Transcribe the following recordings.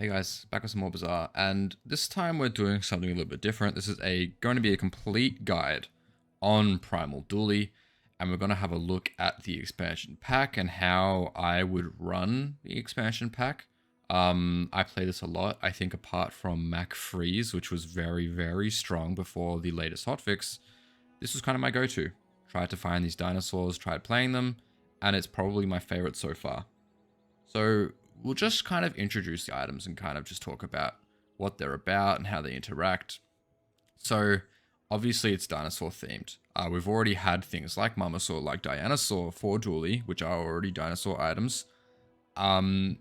Hey guys, back with some more Bazaar, and this time we're doing something a little bit different. This is going to be a complete guide on Dino Dooley, and we're going to have a look at the expansion pack and how I would run the expansion pack. I play this a lot. I think apart from Mac Freeze, which was very, very strong before the latest hotfix, this was kind of my go-to. Tried to find these dinosaurs, tried playing them, and it's probably my favorite so far. So we'll just kind of introduce the items and kind of just talk about what they're about and how they interact. So obviously it's dinosaur themed. We've already had things like Mamasaur, like Dinosaur for Dooley, which are already dinosaur items. And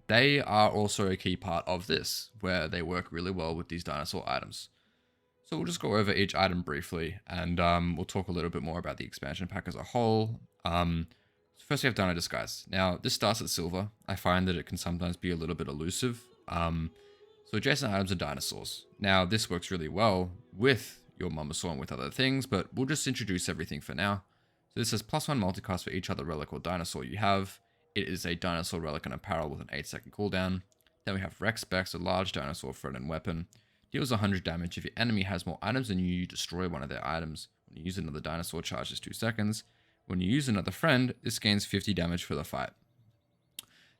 they are also a key part of this, where they work really well with these dinosaur items. So we'll just go over each item briefly, and we'll talk a little bit more about the expansion pack as a whole. First we have Dino Disguise. Now, this starts at silver. I find that it can sometimes be a little bit elusive. So adjacent items are dinosaurs. Now, this works really well with your Mamasaur and with other things, but we'll just introduce everything for now. So this says +1 multicast for each other relic or dinosaur you have. It is a dinosaur relic and apparel with an 8-second cooldown. Then we have Rex Specs, a large dinosaur friend and weapon. Deals 100 damage if your enemy has more items than you destroy one of their items. When you use another dinosaur, charges 2 seconds. When you use another friend, this gains 50 damage for the fight.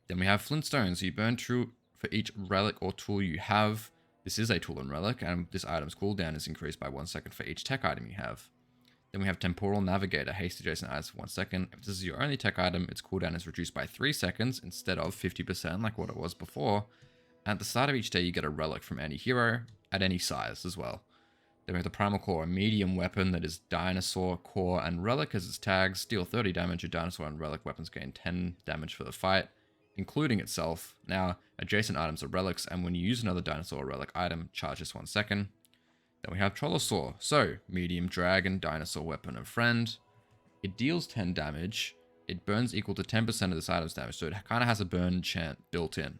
Then we have Flintstones. So you burn true for each relic or tool you have. This is a tool and relic, and this item's cooldown is increased by 1 second for each tech item you have. Then we have Temporal Navigator. Haste adjacent items for 1 second. If this is your only tech item, its cooldown is reduced by 3 seconds instead of 50% like what it was before. And at the start of each day, you get a relic from any hero at any size as well. Then we have the Primal Core, a medium weapon that is dinosaur, core, and relic as its tags. Deal 30 damage. Your dinosaur and relic weapons gain 10 damage for the fight, including itself. Now, adjacent items are relics, and when you use another dinosaur or relic item, charges 1 second. Then we have Trollosaur, so medium dragon, dinosaur weapon, and friend. It deals 10 damage. It burns equal to 10% of this item's damage, so it kind of has a burn enchant built in.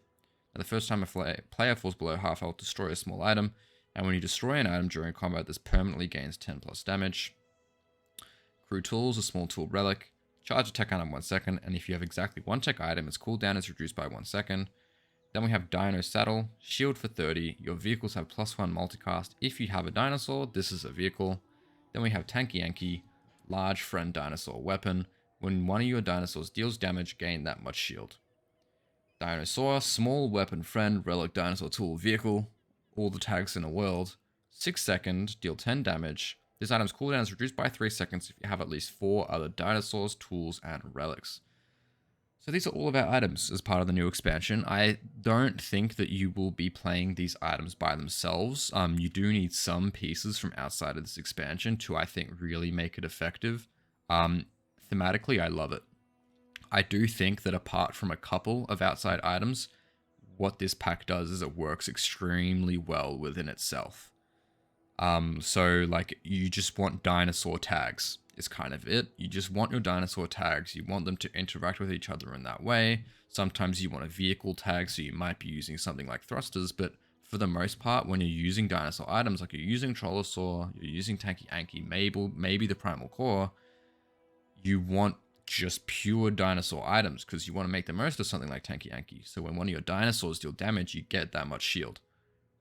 Now, the first time a player falls below half health, destroy a small item. And when you destroy an item during combat, this permanently gains 10 plus damage. Crew Tools, a small tool relic. Charge a tech item 1 second, and if you have exactly one tech item, its cooldown is reduced by 1 second. Then we have Dino Saddle, shield for 30. Your vehicles have +1 multicast. If you have a dinosaur, this is a vehicle. Then we have Tanky Yankee, large friend dinosaur weapon. When one of your dinosaurs deals damage, gain that much shield. Dinosaur, small weapon friend, relic dinosaur tool vehicle. All the tags in the world. 6 seconds, deal 10 damage. This item's cooldown is reduced by 3 seconds if you have at least 4 other dinosaurs, tools, and relics. So these are all of our items as part of the new expansion. I don't think that you will be playing these items by themselves. You do need some pieces from outside of this expansion to, I think, really make it effective. Thematically, I love it. I do think that apart from a couple of outside items, what this pack does is it works extremely well within itself. So like you just want dinosaur tags is kind of it. You just want your dinosaur tags. You want them to interact with each other in that way. Sometimes you want a vehicle tag, so you might be using something like thrusters, but for the most part, when you're using dinosaur items, like you're using Trollosaur, you're using Tanky Yankee, maybe the Primal Core, you want just pure dinosaur items because you want to make the most of something like Tanky Yankee. So when one of your dinosaurs deal damage, you get that much shield.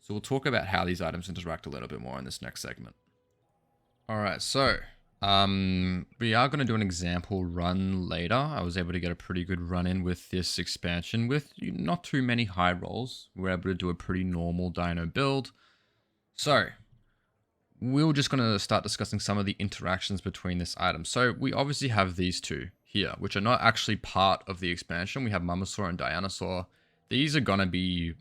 So we'll talk about how these items interact a little bit more in this next segment. Alright, so we are going to do an example run later. I was able to get a pretty good run in with this expansion with not too many high rolls. We were able to do a pretty normal dino build. So we're just going to start discussing some of the interactions between this item. So we obviously have these two here, which are not actually part of the expansion. We have Mamasaur and Dinosaur. These are going to be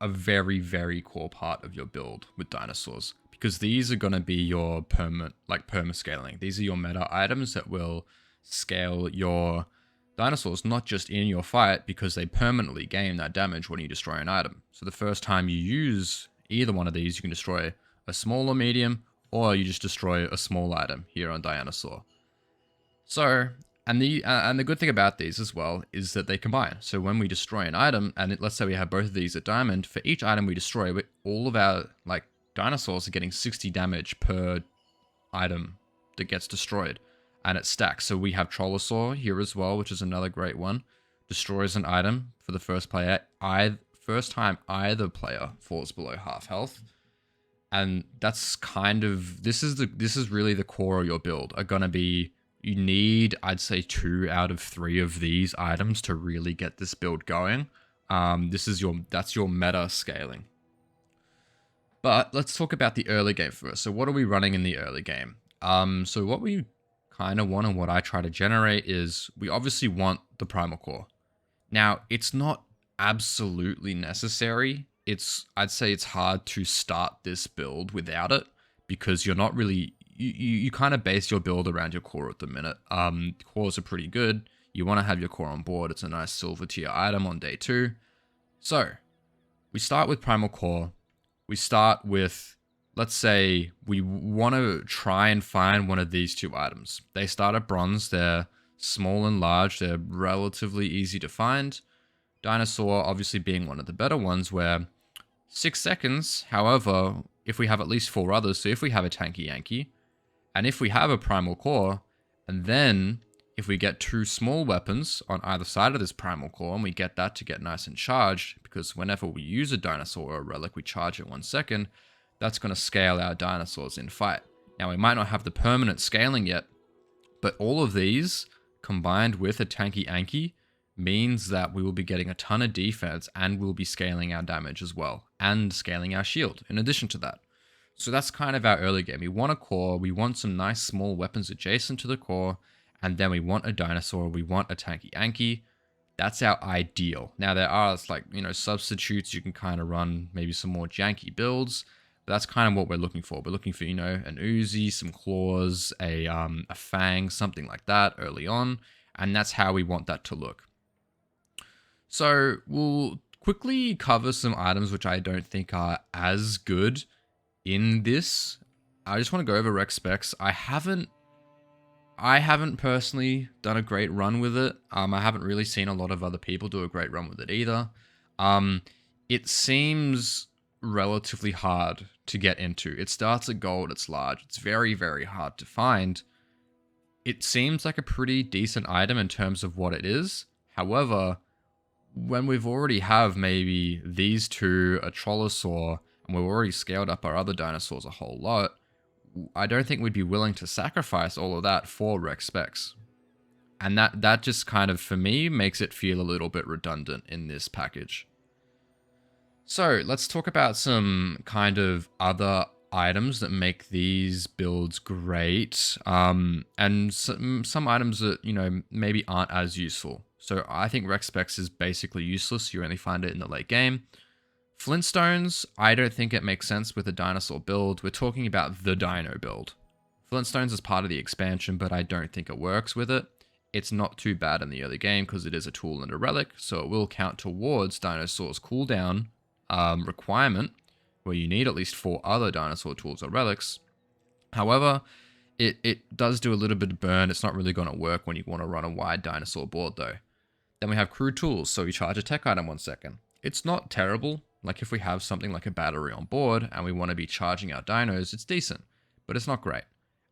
a very, very core part of your build with dinosaurs, because these are going to be your perma-scaling. These are your meta items that will scale your dinosaurs, not just in your fight, because they permanently gain that damage when you destroy an item. So the first time you use either one of these, you can destroy a small or medium, or you just destroy a small item here on Dinosaur. So, and the good thing about these as well is that they combine. So when we destroy an item, and let's say we have both of these at diamond, for each item we destroy, all of our dinosaurs are getting 60 damage per item that gets destroyed, and it stacks. So we have Trollosaur here as well, which is another great one. Destroys an item for the first player, first time either player falls below half health. And that's kind of, this is really the core of your build are going to be, you need, I'd say 2 out of 3 of these items to really get this build going. That's your meta scaling. But let's talk about the early game first. So what are we running in the early game? So what we kind of want and what I try to generate is we obviously want the primal core. Now, it's not absolutely necessary. I'd say it's hard to start this build without it because you're not really, you kind of base your build around your core at the minute. Cores are pretty good. You want to have your core on board. It's a nice silver tier item on day 2. So we start with primal core. We start with, let's say we want to try and find one of these 2 items. They start at bronze. They're small and large. They're relatively easy to find. Dinosaur obviously being one of the better ones where 6 seconds, however, if we have at least 4 others, so if we have a Tanky Yankee, and if we have a primal core, and then if we get 2 small weapons on either side of this primal core, and we get that to get nice and charged, because whenever we use a dinosaur or a relic, we charge it 1 second, that's going to scale our dinosaurs in fight. Now, we might not have the permanent scaling yet, but all of these, combined with a Tanky Yankee, means that we will be getting a ton of defense and we'll be scaling our damage as well and scaling our shield in addition to that. So that's kind of our early game. We want a core, we want some nice small weapons adjacent to the core, and then we want a dinosaur, we want a Tanky Yankee. That's our ideal. Now there are substitutes. You can kind of run maybe some more janky builds, but that's kind of what we're looking for. We're looking for, an Uzi, some claws, a fang, something like that early on, and that's how we want that to look. So we'll quickly cover some items which I don't think are as good in this. I just want to go over rec specs. I haven't personally done a great run with it. I haven't really seen a lot of other people do a great run with it either. It seems relatively hard to get into. It starts at gold, it's large. It's very, very hard to find. It seems like a pretty decent item in terms of what it is. However, when we've already have maybe these 2, a Trollosaur, and we've already scaled up our other dinosaurs a whole lot, I don't think we'd be willing to sacrifice all of that for rec specs. And that just kind of, for me, makes it feel a little bit redundant in this package. So let's talk about some kind of other items that make these builds great, and some items that, maybe aren't as useful. So I think rec specs is basically useless. You only find it in the late game. Flintstones, I don't think it makes sense with a dinosaur build. We're talking about the dino build. Flintstones is part of the expansion, but I don't think it works with it. It's not too bad in the early game because it is a tool and a relic, so it will count towards dinosaurs cooldown requirement, where you need at least 4 other dinosaur tools or relics. However, it does do a little bit of burn. It's not really going to work when you want to run a wide dinosaur board though. Then we have crew tools, so you charge a tech item 1 second. It's not terrible. Like if we have something like a battery on board and we want to be charging our dinos, it's decent, but it's not great.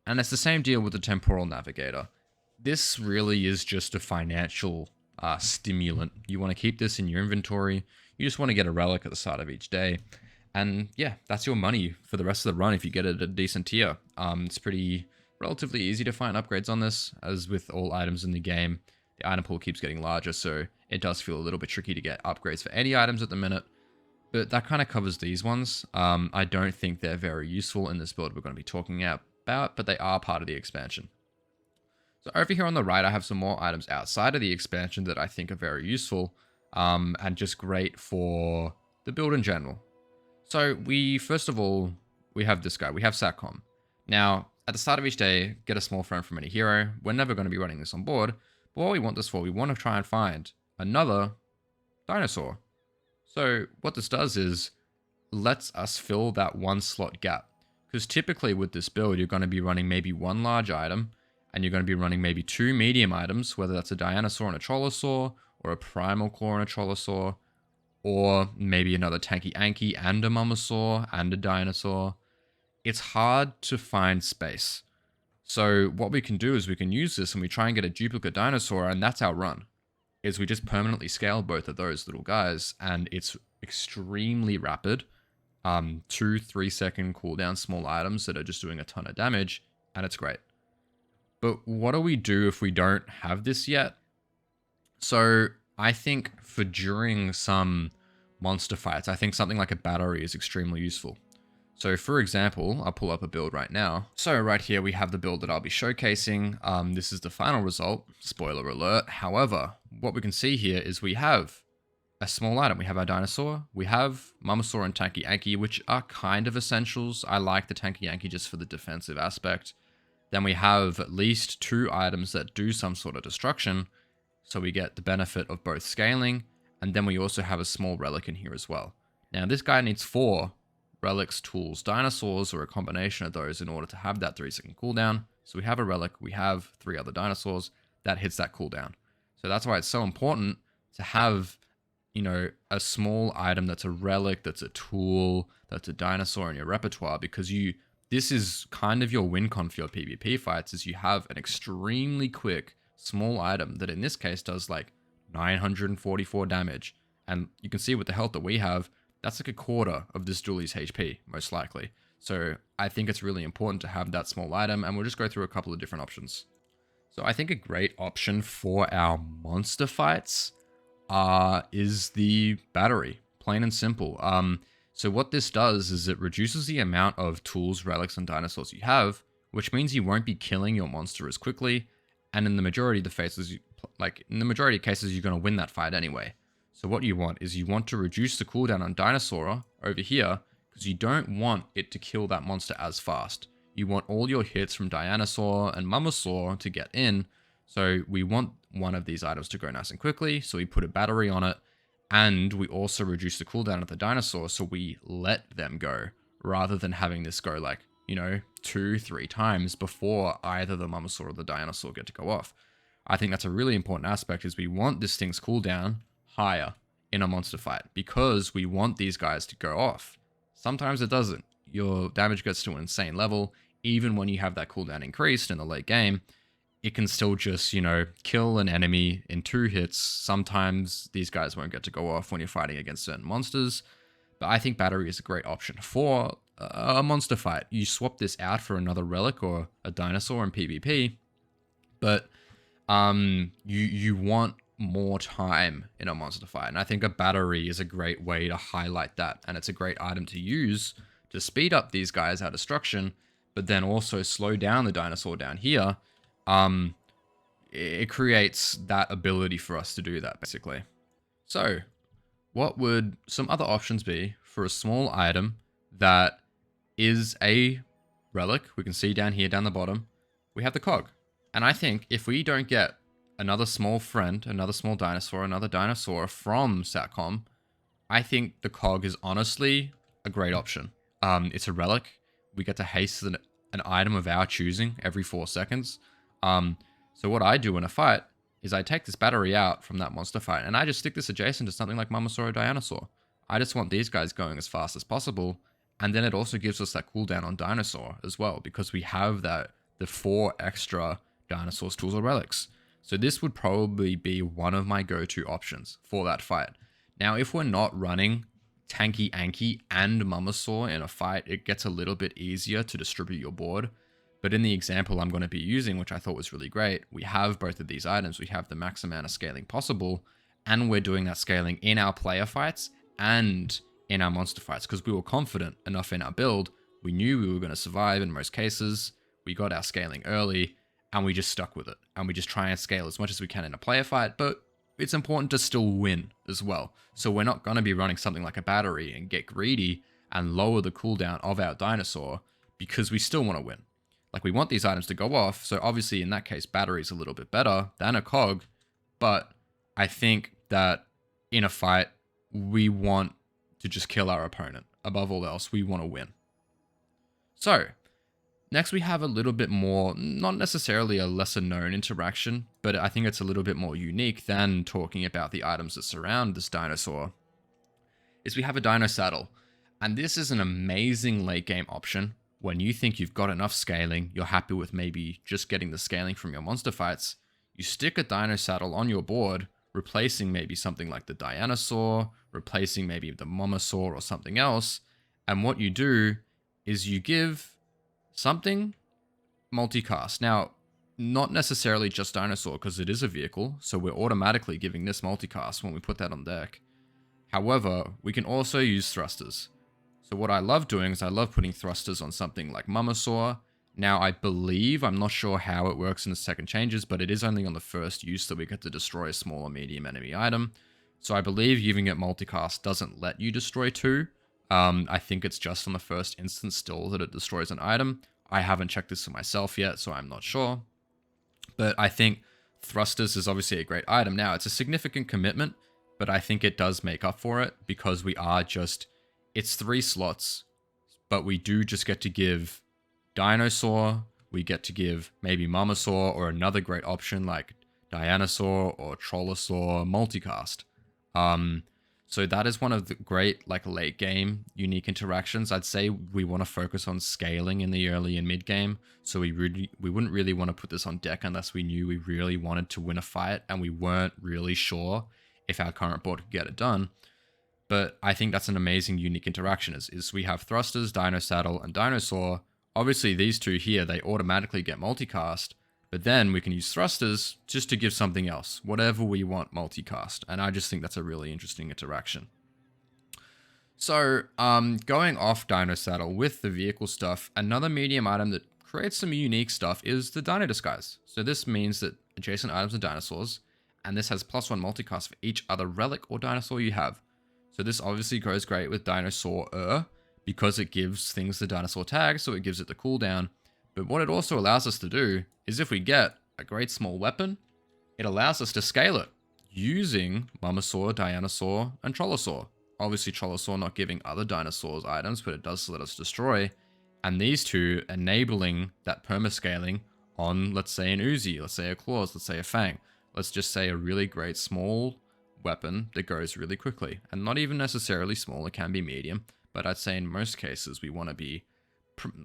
And it's the same deal with the temporal navigator. This really is just a financial stimulant. You want to keep this in your inventory. You just want to get a relic at the start of each day. And yeah, that's your money for the rest of the run if you get it at a decent tier. It's pretty relatively easy to find upgrades on this, as with all items in the game. The item pool keeps getting larger, so it does feel a little bit tricky to get upgrades for any items at the minute. But that kind of covers these ones. I don't think they're very useful in this build we're going to be talking about, but they are part of the expansion. So over here on the right, I have some more items outside of the expansion that I think are very useful and just great for the build in general. So first of all, we have this guy. We have Satcom. Now, at the start of each day, get a small friend from any hero. We're never going to be running this on board. But what we want this for, we want to try and find another dinosaur. So what this does is lets us fill that 1 slot gap. Because typically with this build, you're going to be running maybe 1 large item, and you're going to be running maybe 2 medium items, whether that's a Dinosaur and a Trollosaur, or a Primal Core and a Trollosaur, or maybe another Tanky Yankee and a Mummosaur and a Dinosaur. It's hard to find space. So what we can do is we can use this and we try and get a duplicate dinosaur, and that's our run. Is we just permanently scale both of those little guys, and it's extremely rapid, 2-3 second cooldown small items that are just doing a ton of damage, and it's great. But what do we do if we don't have this yet? So I think for during some monster fights, I think something like a battery is extremely useful. So for example, I'll pull up a build right now. So right here, we have the build that I'll be showcasing. This is the final result, spoiler alert. However, what we can see here is we have a small item. We have our dinosaur, we have Mamasaur and Tanky Yankee, which are kind of essentials. I like the Tanky Yankee just for the defensive aspect. Then we have at least 2 items that do some sort of destruction, so we get the benefit of both scaling, and then we also have a small relic in here as well. Now this guy needs 4 relics, tools, dinosaurs, or a combination of those in order to have that 3-second cooldown. So we have a relic, we have 3 other dinosaurs, that hits that cooldown. So that's why it's so important to have, you know, a small item that's a relic, that's a tool, that's a dinosaur in your repertoire, because this is kind of your win con for your PvP fights, is you have an extremely quick small item that in this case does like 944 damage. And you can see with the health that we have, that's like a quarter of this Dooley's HP, most likely. So I think it's really important to have that small item, and we'll just go through a couple of different options. So I think a great option for our monster fights is the battery, plain and simple. So what this does is it reduces the amount of tools, relics, and dinosaurs you have, which means you won't be killing your monster as quickly. And in the majority of the cases, you're going to win that fight anyway. So what you want is you want to reduce the cooldown on Dinosaur over here, because you don't want it to kill that monster as fast. You want all your hits from Dianosaur and Mamasaur to get in. So we want one of these items to go nice and quickly, so we put a battery on it. And we also reduce the cooldown of the dinosaur, so we let them go, rather than having this go like, 2-3 times before either the Mamasaur or the Dinosaur get to go off. I think that's a really important aspect, is we want this thing's cooldown higher in a monster fight, because we want these guys to go off. Sometimes it doesn't. Your damage gets to an insane level. Even when you have that cooldown increased in the late game, it can still just, kill an enemy in 2 hits. Sometimes these guys won't get to go off when you're fighting against certain monsters. But I think battery is a great option for a monster fight. You swap this out for another relic or a dinosaur in PvP, but you want more time in a monster fight. And I think a battery is a great way to highlight that. And it's a great item to use to speed up these guys' out destruction, but then also slow down the dinosaur down here. It creates that ability for us to do that, basically. So what would some other options be for a small item that is a relic? We can see down here, down the bottom, we have the cog. And I think if we don't get another small friend, another small dinosaur, another dinosaur from Satcom, I think the cog is honestly a great option. It's a relic. We get to haste an item of our choosing every 4 seconds. So what I do in a fight is I take this battery out from that monster fight, and I just stick this adjacent to something like Mamasaur or Dinosaur. I just want these guys going as fast as possible, and then it also gives us that cooldown on Dinosaur as well, because we have the 4 extra Dinosaur's tools or relics. So this would probably be one of my go-to options for that fight. Now, if we're not running Tanky Yankee and Mamasaur in a fight, it gets a little bit easier to distribute your board. But in the example I'm going to be using, which I thought was really great, we have both of these items. We have the max amount of scaling possible, and we're doing that scaling in our player fights and in our monster fights, because we were confident enough in our build. We knew we were going to survive in most cases. We got our scaling early, and we just stuck with it. And we just try and scale as much as we can in a player fight, but it's important to still win as well. So we're not going to be running something like a battery and get greedy and lower the cooldown of our dinosaur, because we still want to win. Like, we want these items to go off, so obviously in that case, battery is a little bit better than a cog, but I think that in a fight, we want to just kill our opponent. Above all else, we want to win. So, next we have a little bit more, not necessarily a lesser known interaction, but I think it's a little bit more unique than talking about the items that surround this dinosaur, is we have a Dino Saddle. And this is an amazing late game option. When you think you've got enough scaling, you're happy with maybe just getting the scaling from your monster fights, you stick a Dino Saddle on your board replacing maybe something like the Dinosaur, replacing maybe the Momosaur or something else. And what you do is you give something multicast. Now, not necessarily just Dinosaur, because it is a vehicle, so we're automatically giving this multicast when we put that on deck. However, we can also use thrusters. So what I love doing is I love putting thrusters on something like Momosaur. Now, I believe, I'm not sure how it works in the second changes, but it is only on the first use that we get to destroy a small or medium enemy item. So I believe giving it multicast doesn't let you destroy two. I think it's just on the first instance still that it destroys an item. I haven't checked this for myself yet, so I'm not sure. But I think thrusters is obviously a great item. Now, it's a significant commitment, but I think it does make up for it because we are just... It's 3 slots, but we do just get to give Dinosaur, we get to give maybe Momosaur, or another great option like Dianosaur or Trollasaur multicast. So that is one of the great like late game unique interactions. I'd say we want to focus on scaling in the early and mid game. So we wouldn't really want to put this on deck unless we knew we really wanted to win a fight and we weren't really sure if our current board could get it done. But I think that's an amazing unique interaction is we have thrusters, Dino Saddle, and Dinosaur. Obviously these two here, they automatically get multicast. But then we can use thrusters just to give something else, whatever we want multicast. And I just think that's a really interesting interaction. So going off Dino Saddle with the vehicle stuff, another medium item that creates some unique stuff is the Dino Disguise. So this means that adjacent items are dinosaurs, and this has +1 multicast for each other relic or dinosaur you have. So this obviously goes great with Dinosaur because it gives things the dinosaur tag, so it gives it the cooldown. But what it also allows us to do is if we get a great small weapon, it allows us to scale it using Momosaur, Dianosaur, and Trollasaur. Obviously Trollasaur not giving other dinosaurs items, but it does let us destroy. And these two enabling that permascaling on, let's say, an Uzi, let's say a Claws, let's say a Fang. Let's just say a really great small weapon that goes really quickly. And not even necessarily small, it can be medium. But I'd say in most cases we want to be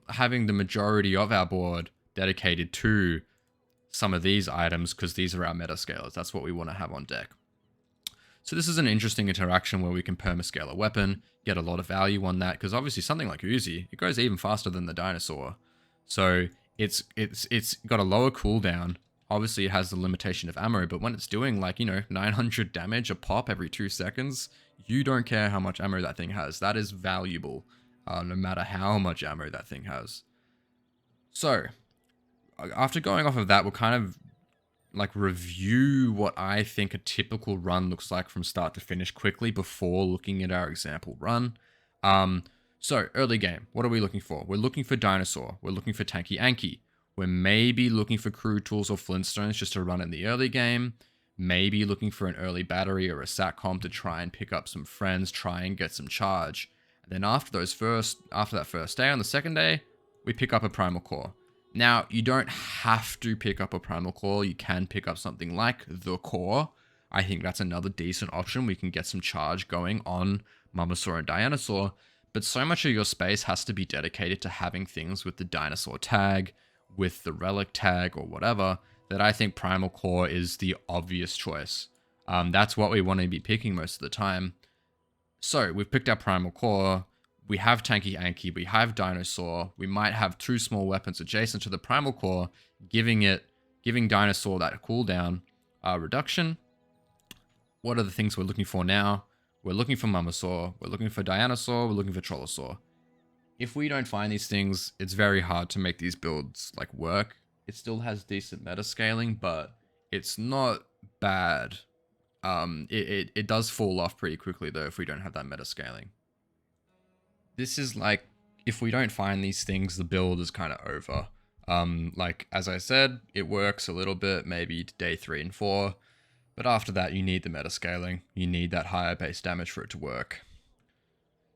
having the majority of our board dedicated to some of these items because these are our meta scalers. That's what we want to have on deck. So this is an interesting interaction where we can permascale a weapon, get a lot of value on that, because obviously something like Uzi, it goes even faster than the Dinosaur. So it's got a lower cooldown. Obviously it has the limitation of ammo, but when it's doing like, 900 damage a pop every 2 seconds, you don't care how much ammo that thing has. That is valuable. No matter how much ammo that thing has. So, after going off of that, we'll kind of like review what I think a typical run looks like from start to finish quickly before looking at our example run. So, early game, what are we looking for? We're looking for Dinosaur. We're looking for Tanky Anki. We're maybe looking for Crew Tools or Flintstones just to run in the early game. Maybe looking for an early battery or a SATCOM to try and pick up some friends, try and get some charge. Then after that first day, on the second day, we pick up a Primal Core. Now, you don't have to pick up a Primal Core. You can pick up something like the Core. I think that's another decent option. We can get some charge going on Momosaur and Dianosaur. But so much of your space has to be dedicated to having things with the Dinosaur tag, with the Relic tag, or whatever, that I think Primal Core is the obvious choice. That's what we want to be picking most of the time. So, we've picked our Primal Core, we have Tanky Anki, we have Dinosaur, we might have 2 small weapons adjacent to the Primal Core, giving Dinosaur that cooldown reduction. What are the things we're looking for now? We're looking for Momosaur, we're looking for Dianosaur, we're looking for Trollasaur. If we don't find these things, it's very hard to make these builds like work. It still has decent meta scaling, but it's not bad. It does fall off pretty quickly though if we don't have that meta scaling. This is like, if we don't find these things, the build is kind of over. Like, as I said, it works a little bit, maybe to day 3 and 4, but after that you need the meta scaling. You need that higher base damage for it to work.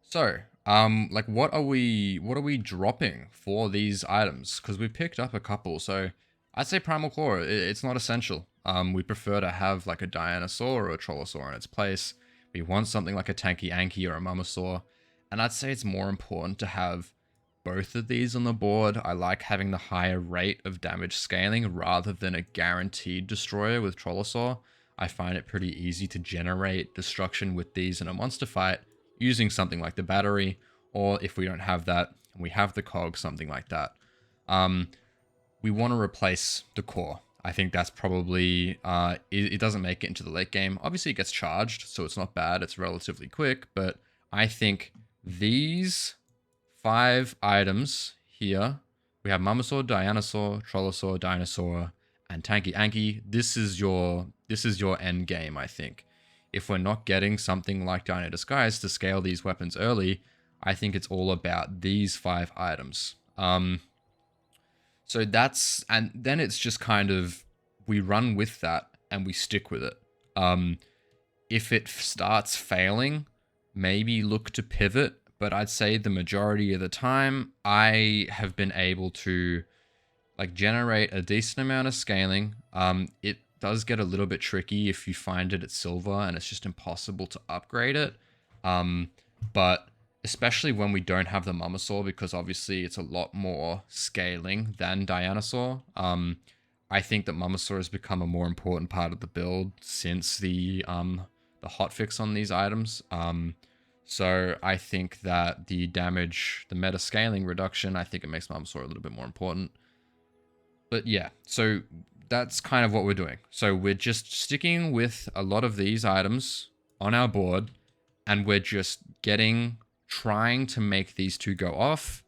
So, like what are we dropping for these items? Because we picked up a couple, so I'd say Primal Core, it's not essential. We prefer to have like a Dianosaur or a Trollasaur in its place. We want something like a Tanky Anki or a Momosaur. And I'd say it's more important to have both of these on the board. I like having the higher rate of damage scaling rather than a guaranteed destroyer with Trollasaur. I find it pretty easy to generate destruction with these in a monster fight using something like the battery, or if we don't have that, and we have the cog, something like that. We want to replace the core. I think that's probably, it doesn't make it into the late game. Obviously it gets charged, so it's not bad. It's relatively quick, but I think these 5 items here, we have Mamasaur, Dianosaur, Trollosaur, Dinosaur, and Tanky Anky. This is your end game, I think. If we're not getting something like Dino Disguise to scale these weapons early, I think it's all about these 5 items. So that's, and then it's just kind of, we run with that and we stick with it. If it starts failing, maybe look to pivot, but I'd say the majority of the time I have been able to like generate a decent amount of scaling. It does get a little bit tricky if you find it at silver and it's just impossible to upgrade it. But especially when we don't have the Mamasaur, because obviously it's a lot more scaling than Dianosaur. I think that Mamasaur has become a more important part of the build since the hotfix on these items. So I think that the damage, the meta scaling reduction, I think it makes Mamasaur a little bit more important. But yeah, so that's kind of what we're doing. So we're just sticking with a lot of these items on our board, and we're just trying to make these 2 go off,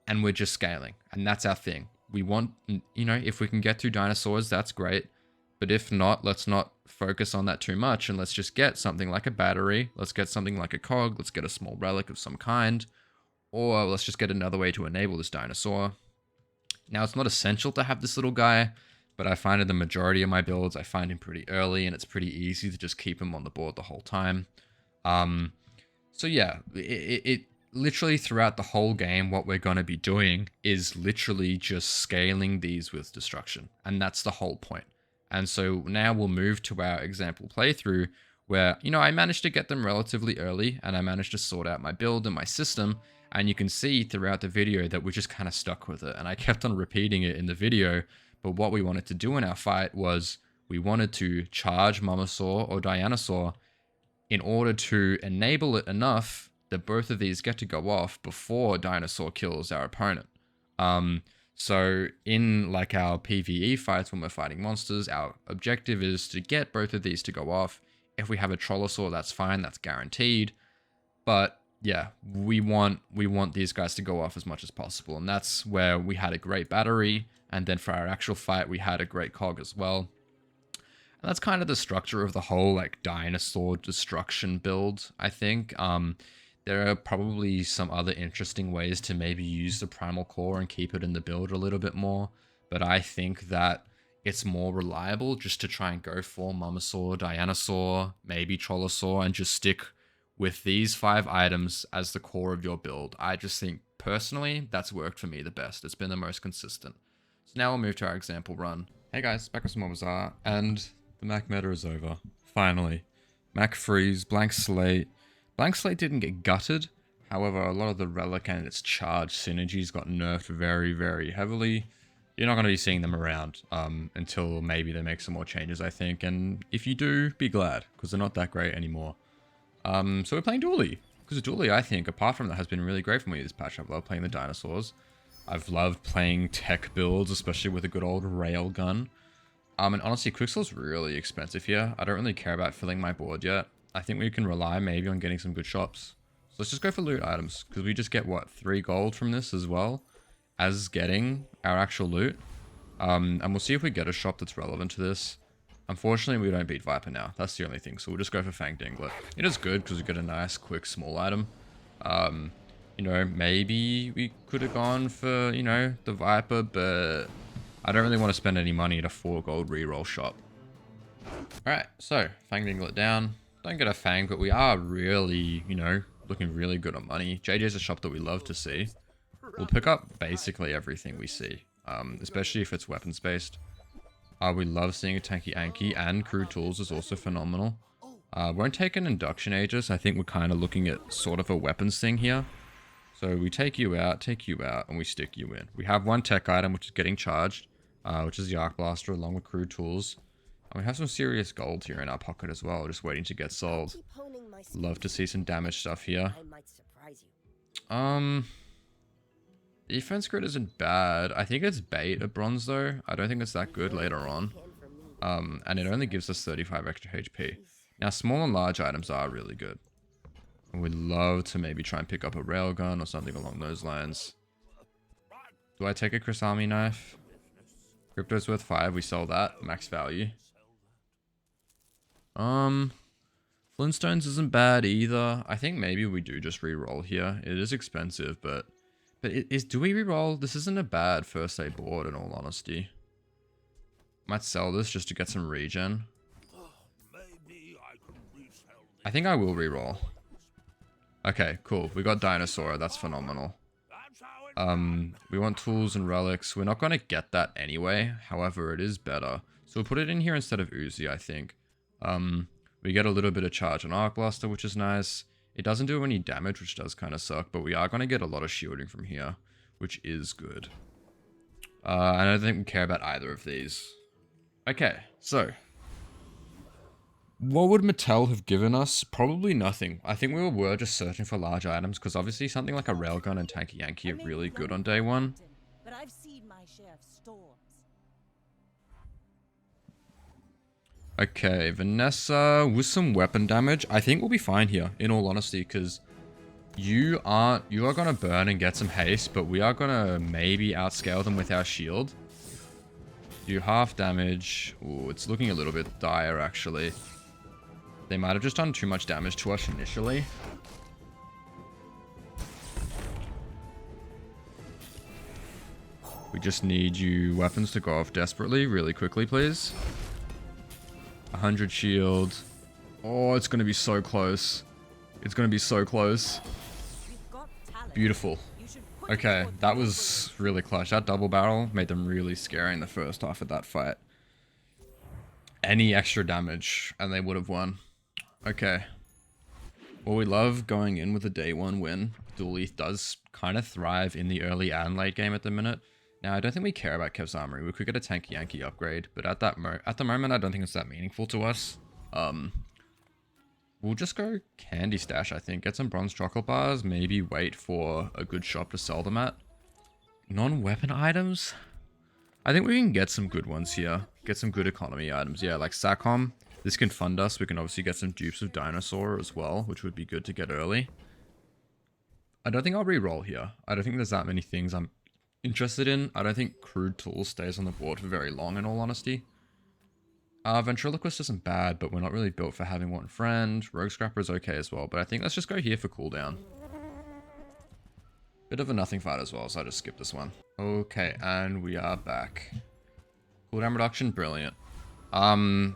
and we're just scaling. And that's our thing. We want, if we can get through dinosaurs, that's great. But if not, let's not focus on that too much, and let's just get something like a battery. Let's get something like a cog. Let's get a small relic of some kind. Or let's just get another way to enable this dinosaur. Now, it's not essential to have this little guy, but I find in the majority of my builds, I find him pretty early, and it's pretty easy to just keep him on the board the whole time. So yeah, it literally throughout the whole game, what we're going to be doing is literally just scaling these with destruction. And that's the whole point. And so now we'll move to our example playthrough where, I managed to get them relatively early, and I managed to sort out my build and my system. And you can see throughout the video that we're just kind of stuck with it. And I kept on repeating it in the video. But what we wanted to do in our fight was we wanted to charge Mamasaur or Dianosaur in order to enable it enough that both of these get to go off before Dinosaur kills our opponent. So in like our PvE fights when we're fighting monsters, our objective is to get both of these to go off. If we have a Trollosaur, that's fine, that's guaranteed. But yeah, we want these guys to go off as much as possible. And that's where we had a great battery. And then for our actual fight, we had a great cog as well. And that's kind of the structure of the whole like dinosaur destruction build, I think. There are probably some other interesting ways to maybe use the primal core and keep it in the build a little bit more. But I think that it's more reliable just to try and go for Mamasaur, Dianosaur, maybe Trollosaur, and just stick with these 5 items as the core of your build. I just think, personally, that's worked for me the best. It's been the most consistent. So now we'll move to our example run. Hey guys, back with some more Bazaar, and the Mac meta is over. Finally. Mac freeze, blank slate. Blank slate didn't get gutted. However, a lot of the relic and its charge synergies got nerfed very, very heavily. You're not going to be seeing them around until maybe they make some more changes, I think. And if you do, be glad, because they're not that great anymore. So we're playing Dooley. Because Dooley, I think, apart from that, has been really great for me this patch. I've loved playing the dinosaurs. I've loved playing tech builds, especially with a good old rail gun. And honestly, Quicksil's really expensive here. I don't really care about filling my board yet. I think we can rely maybe on getting some good shops. So let's just go for loot items, because we just get, what, 3 gold from this as well as getting our actual loot. And we'll see if we get a shop that's relevant to this. Unfortunately, we don't beat Viper now. That's the only thing. So we'll just go for Fang Dinglet. It is good because we get a nice, quick, small item. Maybe we could have gone for, the Viper, but I don't really want to spend any money at a 4 gold reroll shop. Alright, so Fang Dinglet down. Don't get a Fang, but we are really, looking really good on money. JJ's a shop that we love to see. We'll pick up basically everything we see, especially if it's weapons based. We love seeing a Tanky Anky, and Crude Tools is also phenomenal. Won't take an Induction Aegis. I think we're kind of looking at sort of a weapons thing here. So we take you out, and we stick you in. We have 1 tech item, which is getting charged, which is the Arc Blaster along with Crude Tools. And we have some serious gold here in our pocket as well, just waiting to get sold. Love to see some damage stuff here. Defense grid isn't bad. I think it's bait at bronze though. I don't think it's that good later on. And it only gives us 35 extra HP. Now small and large items are really good. And we'd love to maybe try and pick up a railgun or something along those lines. Do I take a Chris Army knife? Crypto's worth 5, we sell that, max value. Flintstones isn't bad either. I think maybe we do just re-roll here. It is expensive, but do we re-roll? This isn't a bad first aid board in all honesty. Might sell this just to get some regen. I think I will re-roll. Okay, cool. We got Dinosaur. That's phenomenal. We want tools and relics. We're not going to get that anyway. However, it is better. So we'll put it in here instead of Uzi, I think. We get a little bit of charge on Arc Blaster, which is nice. It doesn't do any damage, which does kind of suck. But we are going to get a lot of shielding from here, which is good. I don't think we care about either of these. Okay, so what would Mattel have given us? Probably nothing. I think we were just searching for large items because obviously something like a railgun and Tanky Yankee are really good on day one. But I've seen my share of storms. Okay, Vanessa with some weapon damage. I think we'll be fine here, in all honesty, because you are gonna burn and get some haste, but we are gonna maybe outscale them with our shield. Do half damage. Ooh, it's looking a little bit dire actually. They might have just done too much damage to us initially. We just need you weapons to go off desperately, really quickly, please. 100 shield. Oh, it's going to be so close. It's going to be so close. Beautiful. Okay, that was really clutch. That double barrel made them really scary in the first half of that fight. Any extra damage, and they would have won. Okay. Well, we love going in with a day one win. Dooley does kind of thrive in the early and late game at the minute. Now, I don't think we care about Kev's Armory. We could get a Tanky Yankee upgrade, but at the moment, I don't think it's that meaningful to us. We'll just go Candy Stash, I think. Get some bronze chocolate bars. Maybe wait for a good shop to sell them at. Non-weapon items? I think we can get some good ones here. Get some good economy items. Yeah, like SACOM. This can fund us. We can obviously get some dupes of Dinosaur as well, which would be good to get early. I don't think I'll re-roll here. I don't think there's that many things I'm interested in. I don't think Crude Tools stays on the board for very long, in all honesty. Ventriloquist isn't bad, but we're not really built for having one friend. Rogue Scrapper is okay as well, but I think let's just go here for cooldown. Bit of a nothing fight as well, so I just skipped this one. Okay, and we are back. Cooldown reduction, brilliant. Don't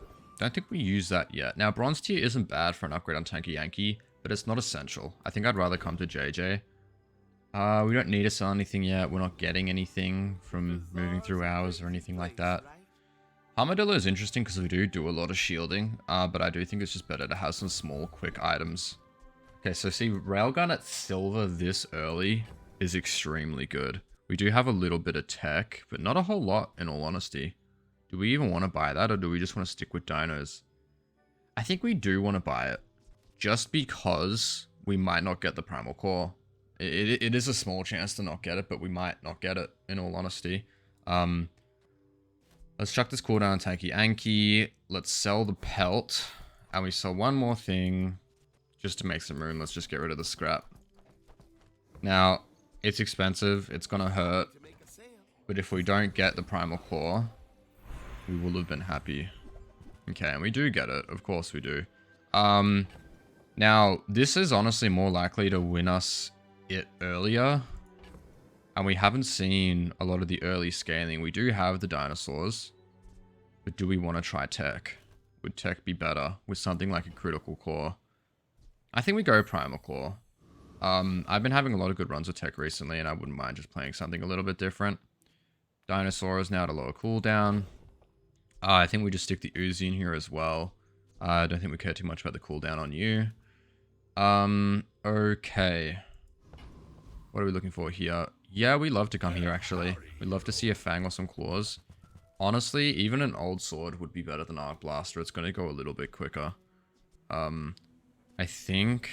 think we use that yet. Now, bronze tier isn't bad for an upgrade on Tanky Yankee, but it's not essential. I think I'd rather come to JJ. We don't need to sell anything yet. We're not getting anything from moving through hours or anything like that. Armadillo is interesting because we do a lot of shielding, but I do think it's just better to have some small, quick items. Okay, so see, Railgun at silver this early is extremely good. We do have a little bit of tech, but not a whole lot, in all honesty. Do we even want to buy that, or do we just want to stick with dinos? I think we do want to buy it, just because we might not get the Primal Core. It is a small chance to not get it, but we might not get it, in all honesty. Let's chuck this cooldown on Tanky Yankee. Let's sell the pelt. And we sell one more thing just to make some room. Let's just get rid of the scrap. Now, it's expensive. It's going to hurt. But if we don't get the Primal Core, we will have been happy. Okay, and we do get it. Of course we do. Now, this is honestly more likely to win us it earlier. And we haven't seen a lot of the early scaling. We do have the dinosaurs. But do we want to try tech? Would tech be better with something like a critical core? I think we go Primal Core. I've been having a lot of good runs with tech recently, and I wouldn't mind just playing something a little bit different. Dinosaur is now at a lower cooldown. I think we just stick the Uzi in here as well. I don't think we care too much about the cooldown on you. Okay. What are we looking for here? Yeah, we love to come here, actually. We'd love to see a Fang or some claws. Honestly, even an old sword would be better than Arc Blaster. It's going to go a little bit quicker. I think...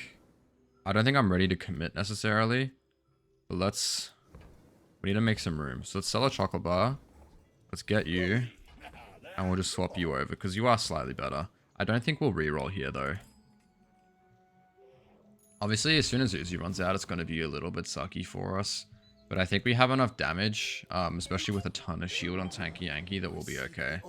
I don't think I'm ready to commit necessarily. But we need to make some room. So let's sell a chocolate bar. Let's get you. And we'll just swap you over, because you are slightly better. I don't think we'll reroll here, though. Obviously, as soon as Uzi runs out, it's going to be a little bit sucky for us. But I think we have enough damage, especially with a ton of shield on Tanky Yankee, that we'll be okay.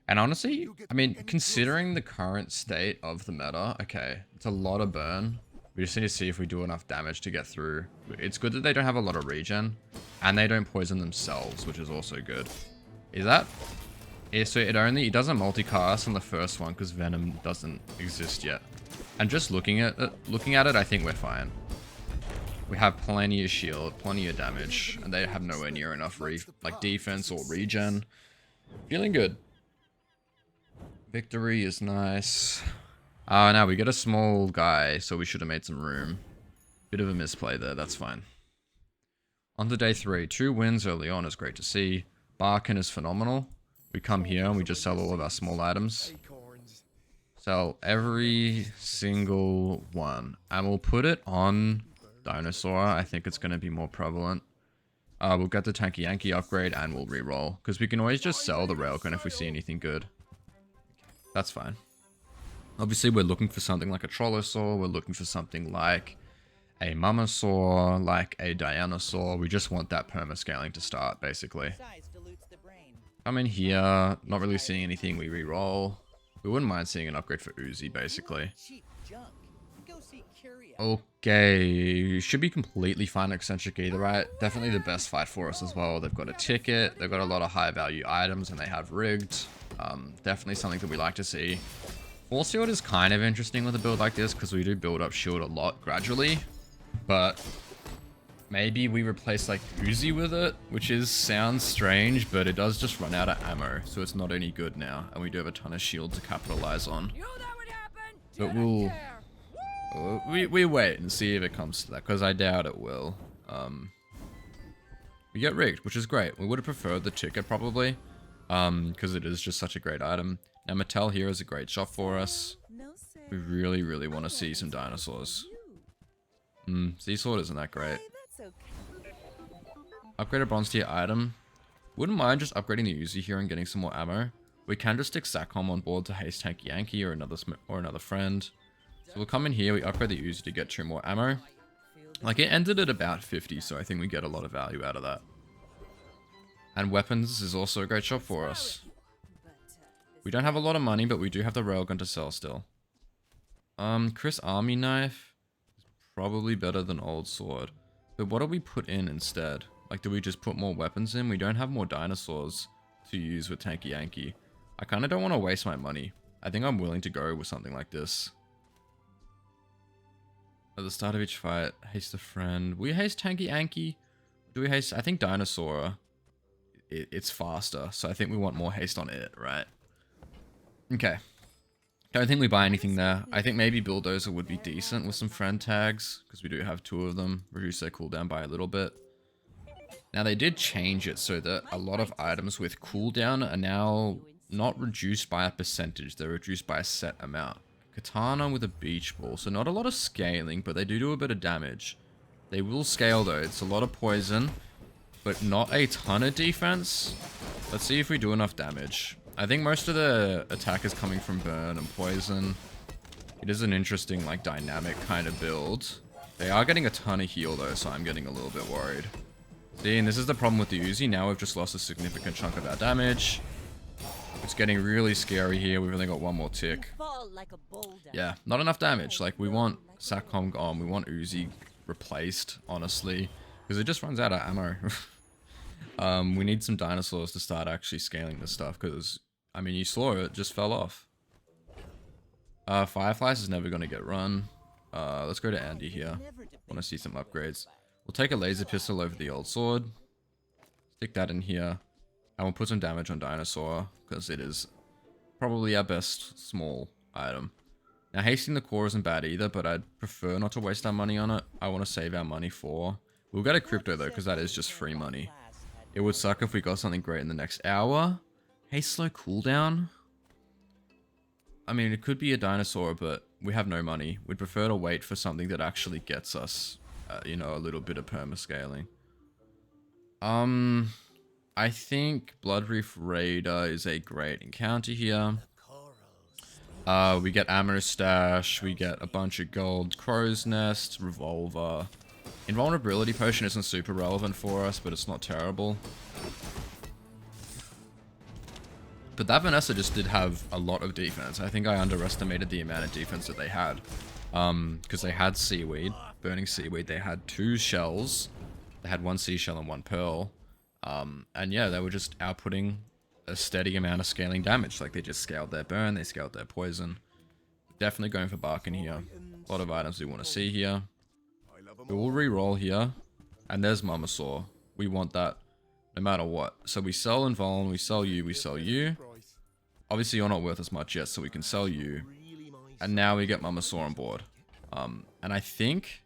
And honestly, I mean, considering the current state of the meta, okay, it's a lot of burn. We just need to see if we do enough damage to get through. It's good that they don't have a lot of regen, and they don't poison themselves, which is also good. Is that... Yeah, so it doesn't multicast on the first one because Venom doesn't exist yet. And just looking at it, I think we're fine. We have plenty of shield, plenty of damage, and they have nowhere near enough defense or regen. Feeling good. Victory is nice. Now we get a small guy, so we should have made some room. Bit of a misplay there, that's fine. On to day 3. 2 wins early on is great to see. Barkin is phenomenal. We come here and we just sell all of our small items. Sell every single one. And we'll put it on Dinosaur. I think it's going to be more prevalent. We'll get the Tanky Yankee upgrade and we'll reroll. Because we can always just sell the Railgun if we see anything good. That's fine. Obviously, we're looking for something like a Trollosaur. We're looking for something like a Mamasaur, like a Dianosaur. We just want that perma-scaling to start, basically. Come in here, not really seeing anything, we reroll. We wouldn't mind seeing an upgrade for Uzi, basically. Okay, should be completely fine eccentric either, right? Definitely the best fight for us as well. They've got a ticket, they've got a lot of high value items, and they have rigged. Definitely something that we like to see. Force Field is kind of interesting with a build like this, because we do build up shield a lot gradually. But... maybe we replace like Uzi with it, which sounds strange, but it does just run out of ammo, so it's not any good now, and we do have a ton of shield to capitalize on. But we wait and see if it comes to that, because I doubt it will. We get rigged, which is great. We would have preferred the ticket probably, because it is just such a great item. Now Mattel here is a great shop for us. We really, really want to see some dinosaurs. Seasword isn't that great. Upgrade a bronze tier item. Wouldn't mind just upgrading the Uzi here and getting some more ammo. We can just stick Satcom on board to haste Tanky Yankee or another friend. So we'll come in here, we upgrade the Uzi to get 2 more ammo. Like, it ended at about 50, so I think we get a lot of value out of that. And weapons is also a great shop for us. We don't have a lot of money, but we do have the railgun to sell still. Chris Army Knife is probably better than Old Sword. But what do we put in instead? Like, do we just put more weapons in? We don't have more dinosaurs to use with Tanky Yankee. I kind of don't want to waste my money. I think I'm willing to go with something like this. At the start of each fight, haste a friend. Will we haste Tanky Yankee? Do we haste... I think Dinosaur, it's faster. So I think we want more haste on it, right? Okay. Don't think we buy anything there. I think maybe Bulldozer would be decent with some friend tags, because we do have 2 of them. Reduce their cooldown by a little bit. Now they did change it so that a lot of items with cooldown are now not reduced by a percentage, they're reduced by a set amount. Katana with a beach ball, so not a lot of scaling, but they do a bit of damage. They will scale though, it's a lot of poison, but not a ton of defense. Let's see if we do enough damage. I think most of the attack is coming from burn and poison. It is an interesting, like, dynamic kind of build. They are getting a ton of heal though, so I'm getting a little bit worried. See, and this is the problem with the Uzi. Now we've just lost a significant chunk of our damage. It's getting really scary here. We've only got 1 more tick. Yeah, not enough damage. Like, we want Satcom gone. We want Uzi replaced, honestly. Because it just runs out of ammo. We need some dinosaurs to start actually scaling this stuff. Because, I mean, you saw it just fell off. Fireflies is never going to get run. Let's go to Andy here. Want to see some upgrades. We'll take a laser pistol over the old sword. Stick that in here. And we'll put some damage on Dinosaur, because it is probably our best small item. Now, hasting the core isn't bad either, but I'd prefer not to waste our money on it. I want to save our money for... We'll get a crypto though, because that is just free money. It would suck if we got something great in the next hour. Hey, slow cooldown. I mean, it could be a dinosaur, but we have no money. We'd prefer to wait for something that actually gets us, you know, a little bit of perma-scaling. I think Blood Reef Raider is a great encounter here. We get Ammo Stash, we get a bunch of gold, Crow's Nest, Revolver. Invulnerability Potion isn't super relevant for us, but it's not terrible. But that Vanessa just did have a lot of defense. I think I underestimated the amount of defense that they had. Because they had Seaweed, Burning Seaweed, they had 2 shells, they had 1 seashell and 1 pearl. And yeah, they were just outputting a steady amount of scaling damage. Like, they just scaled their burn, they scaled their poison. Definitely going for Barkin here. A lot of items we want to see here. We will re-roll here. And there's Mamasaur. We want that no matter what. So we sell Invuln, we sell you, we sell you. Obviously you're not worth as much yet, so we can sell you. And now we get Mamasaur on board. And I think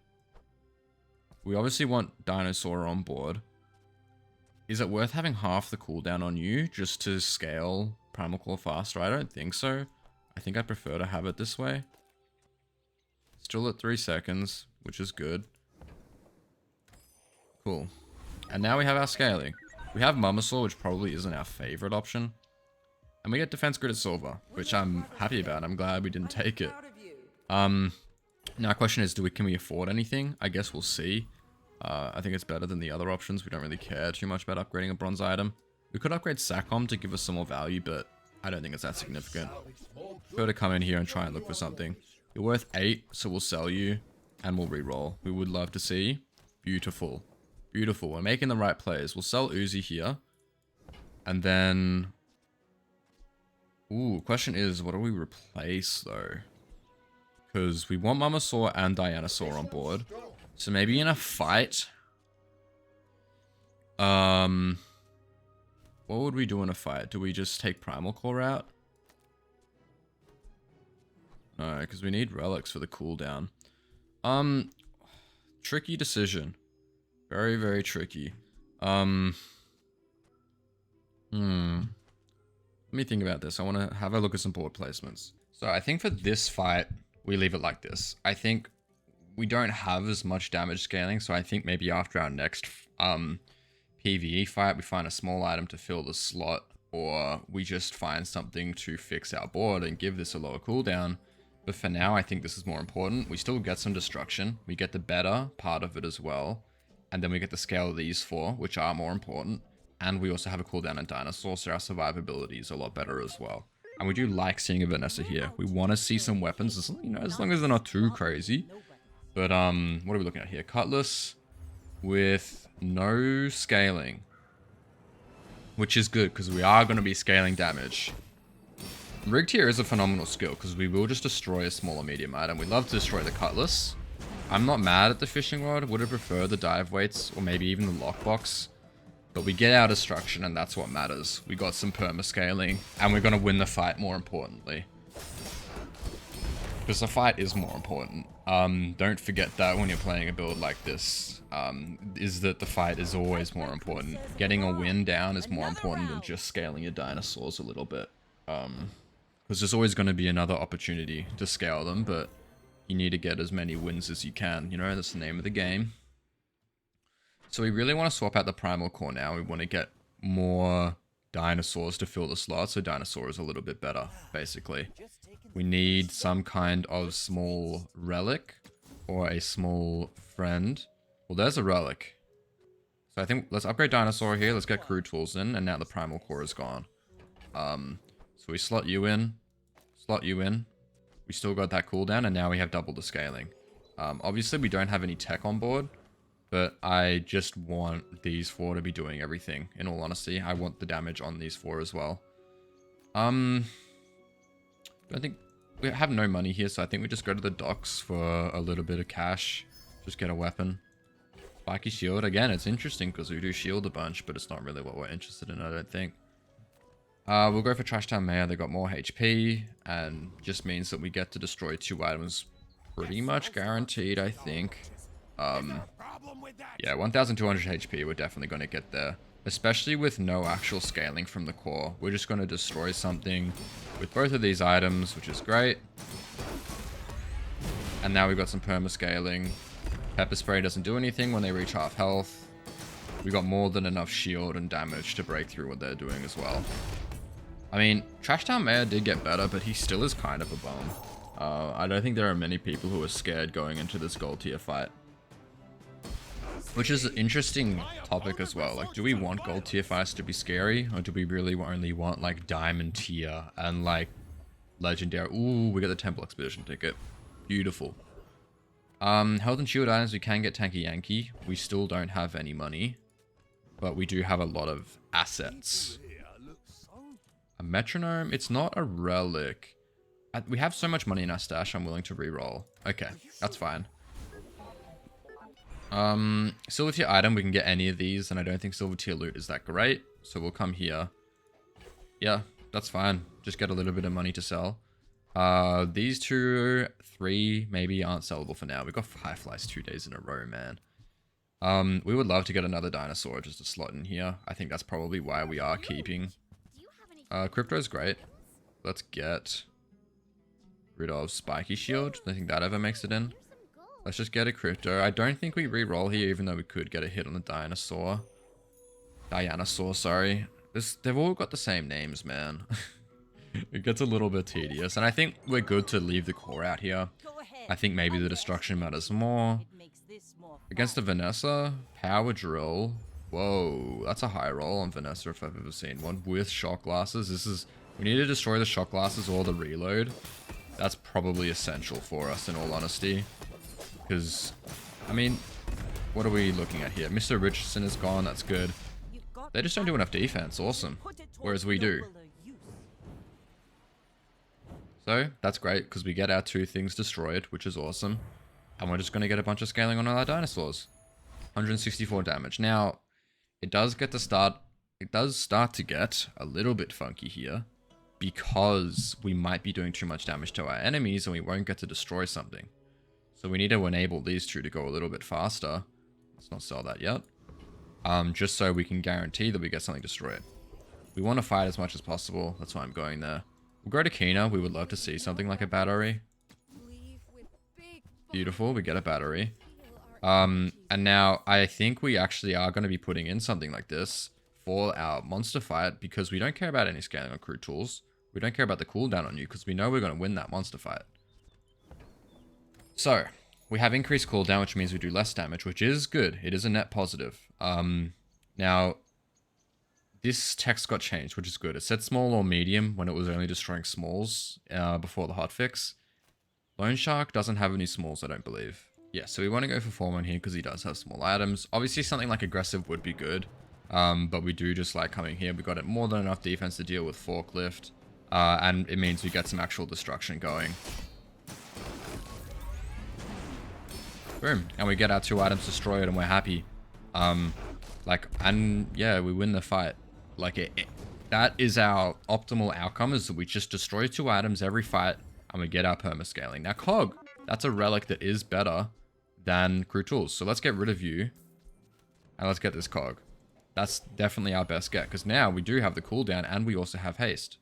we obviously want Dinosaur on board. Is it worth having half the cooldown on you just to scale Primal Claw faster? I don't think so. I think I prefer to have it this way. Still at 3 seconds, which is good. Cool. And now we have our scaling. We have Mamasaur, which probably isn't our favorite option. And we get Defense Grid at Silver, which I'm happy about. I'm glad we didn't take it. Now question is, can we afford anything? I guess we'll see. I think it's better than the other options. We don't really care too much about upgrading a bronze item. We could upgrade Sacom to give us some more value, but I don't think it's that significant. Prefer to come in here and try and look for something. You're worth 8, so we'll sell you, and we'll re-roll. We would love to see. Beautiful. Beautiful. We're making the right plays. We'll sell Uzi here. And then... Ooh, question is, what do we replace, though? Because we want Mamasaur and Dianosaur on board. So maybe in a fight... What would we do in a fight? Do we just take Primal Core out? No, because we need relics for the cooldown. Tricky decision. Very, very tricky. Let me think about this. I want to have a look at some board placements. So I think for this fight, we leave it like this. I think we don't have as much damage scaling, so I think maybe after our next PvE fight, we find a small item to fill the slot, or we just find something to fix our board and give this a lower cooldown. But for now, I think this is more important. We still get some destruction. We get the better part of it as well. And then we get the scale of these 4, which are more important. And we also have a cooldown on Dinosaur, so our survivability is a lot better as well. And we do like seeing a Vanessa here. We want to see some weapons, as, you know, as long as they're not too crazy. But what are we looking at here? Cutlass with no scaling, which is good because we are going to be scaling damage. Rigged here is a phenomenal skill because we will just destroy a small or medium item. We love to destroy the Cutlass. I'm not mad at the fishing rod. Would have preferred the dive weights or maybe even the lockbox. But we get our destruction and that's what matters. We got some perma scaling and we're going to win the fight, more importantly. Because the fight is more important. Don't forget that when you're playing a build like this. Is that the fight is always more important. Getting a win down is more important than just scaling your dinosaurs a little bit. Because there's always going to be another opportunity to scale them, but you need to get as many wins as you can. You know, that's the name of the game. So we really want to swap out the Primal Core now. We want to get more dinosaurs to fill the slot, so Dinosaur is a little bit better, basically. We need some kind of small relic or a small friend. Well, there's a relic. So I think let's upgrade Dinosaur here. Let's get crew tools in, and now the Primal Core is gone. So we slot you in. Slot you in. We still got that cooldown, and now we have double the scaling. Obviously, we don't have any tech on board, but I just want these 4 to be doing everything. In all honesty, I want the damage on these 4 as well. I think we have no money here, so I think we just go to the docks for a little bit of cash. Just get a weapon. Spiky shield. Again, it's interesting because we do shield a bunch, but it's not really what we're interested in, I don't think. We'll go for Trash Town Mayor. They got more HP, and just means that we get to destroy 2 items pretty much guaranteed, I think. Yeah, 1,200 HP. We're definitely going to get there. especially with no actual scaling from the core. We're just going to destroy something with both of these items, which is great. And now we've got some perma-scaling. Pepper spray doesn't do anything when they reach half health. We got more than enough shield and damage to break through what they're doing as well. I mean, Trashtown Mayor did get better, but he still is kind of a bum. I don't think there are many people who are scared going into this gold tier fight. Which is an interesting topic as well. Like, do we want gold tier fights to be scary? Or do we really only want, like, diamond tier and, like, legendary? Ooh, we got the Temple Expedition ticket. Beautiful. Health and shield items, we can get Tanky Yankee. We still don't have any money. But we do have a lot of assets. A metronome? It's not a relic. We have so much money in our stash, I'm willing to reroll. Okay, that's fine. Silver tier item, we can get any of these, and I don't think silver tier loot is that great. So we'll come here. Yeah, that's fine. Just get a little bit of money to sell. These 2, 3 maybe aren't sellable for now. We got Fireflies 2 days in a row, man. We would love to get another dinosaur just to slot in here. I think that's probably why we are keeping. Crypto's great. Let's get rid of Spiky Shield. I don't think that ever makes it in. Let's just get a crypto. I don't think we re-roll here, even though we could get a hit on the dinosaur. Dianosaur, sorry. They've all got the same names, man. It gets a little bit tedious, and I think we're good to leave the core out here. I think maybe the destruction matters more. Against the Vanessa, Power Drill. Whoa, that's a high roll on Vanessa if I've ever seen one. With shock glasses, we need to destroy the shock glasses or the reload. That's probably essential for us, in all honesty. Because, I mean, what are we looking at here? Mr. Richardson is gone, that's good. They just don't do enough defense, awesome. Whereas we do. So, that's great, because we get our 2 things destroyed, which is awesome. And we're just going to get a bunch of scaling on all our dinosaurs. 164 damage. Now, it does start to get a little bit funky here. Because we might be doing too much damage to our enemies and we won't get to destroy something. So we need to enable these 2 to go a little bit faster. Let's not sell that yet. Just so we can guarantee that we get something destroyed. We want to fight as much as possible. That's why I'm going there. We'll go to Kina. We would love to see something like a battery. Beautiful. We get a battery. And now I think we actually are going to be putting in something like this for our monster fight because we don't care about any scaling on crew tools. We don't care about the cooldown on you because we know we're going to win that monster fight. So, we have increased cooldown, which means we do less damage, which is good. It is a net positive. Now, this text got changed, which is good. It said small or medium when it was only destroying smalls before the hotfix. Lone Shark doesn't have any smalls, I don't believe. Yeah, so we want to go for Foreman here because he does have small items. Obviously, something like aggressive would be good. But we do just like coming here. We got it more than enough defense to deal with forklift. And it means we get some actual destruction going. Boom. And we get our 2 items destroyed and we're happy. And yeah, we win the fight. That is our optimal outcome, is that we just destroy 2 items every fight and we get our perma-scaling. Now, Cog, that's a relic that is better than crew tools. So let's get rid of you. And let's get this Cog. That's definitely our best get, because now we do have the cooldown and we also have haste.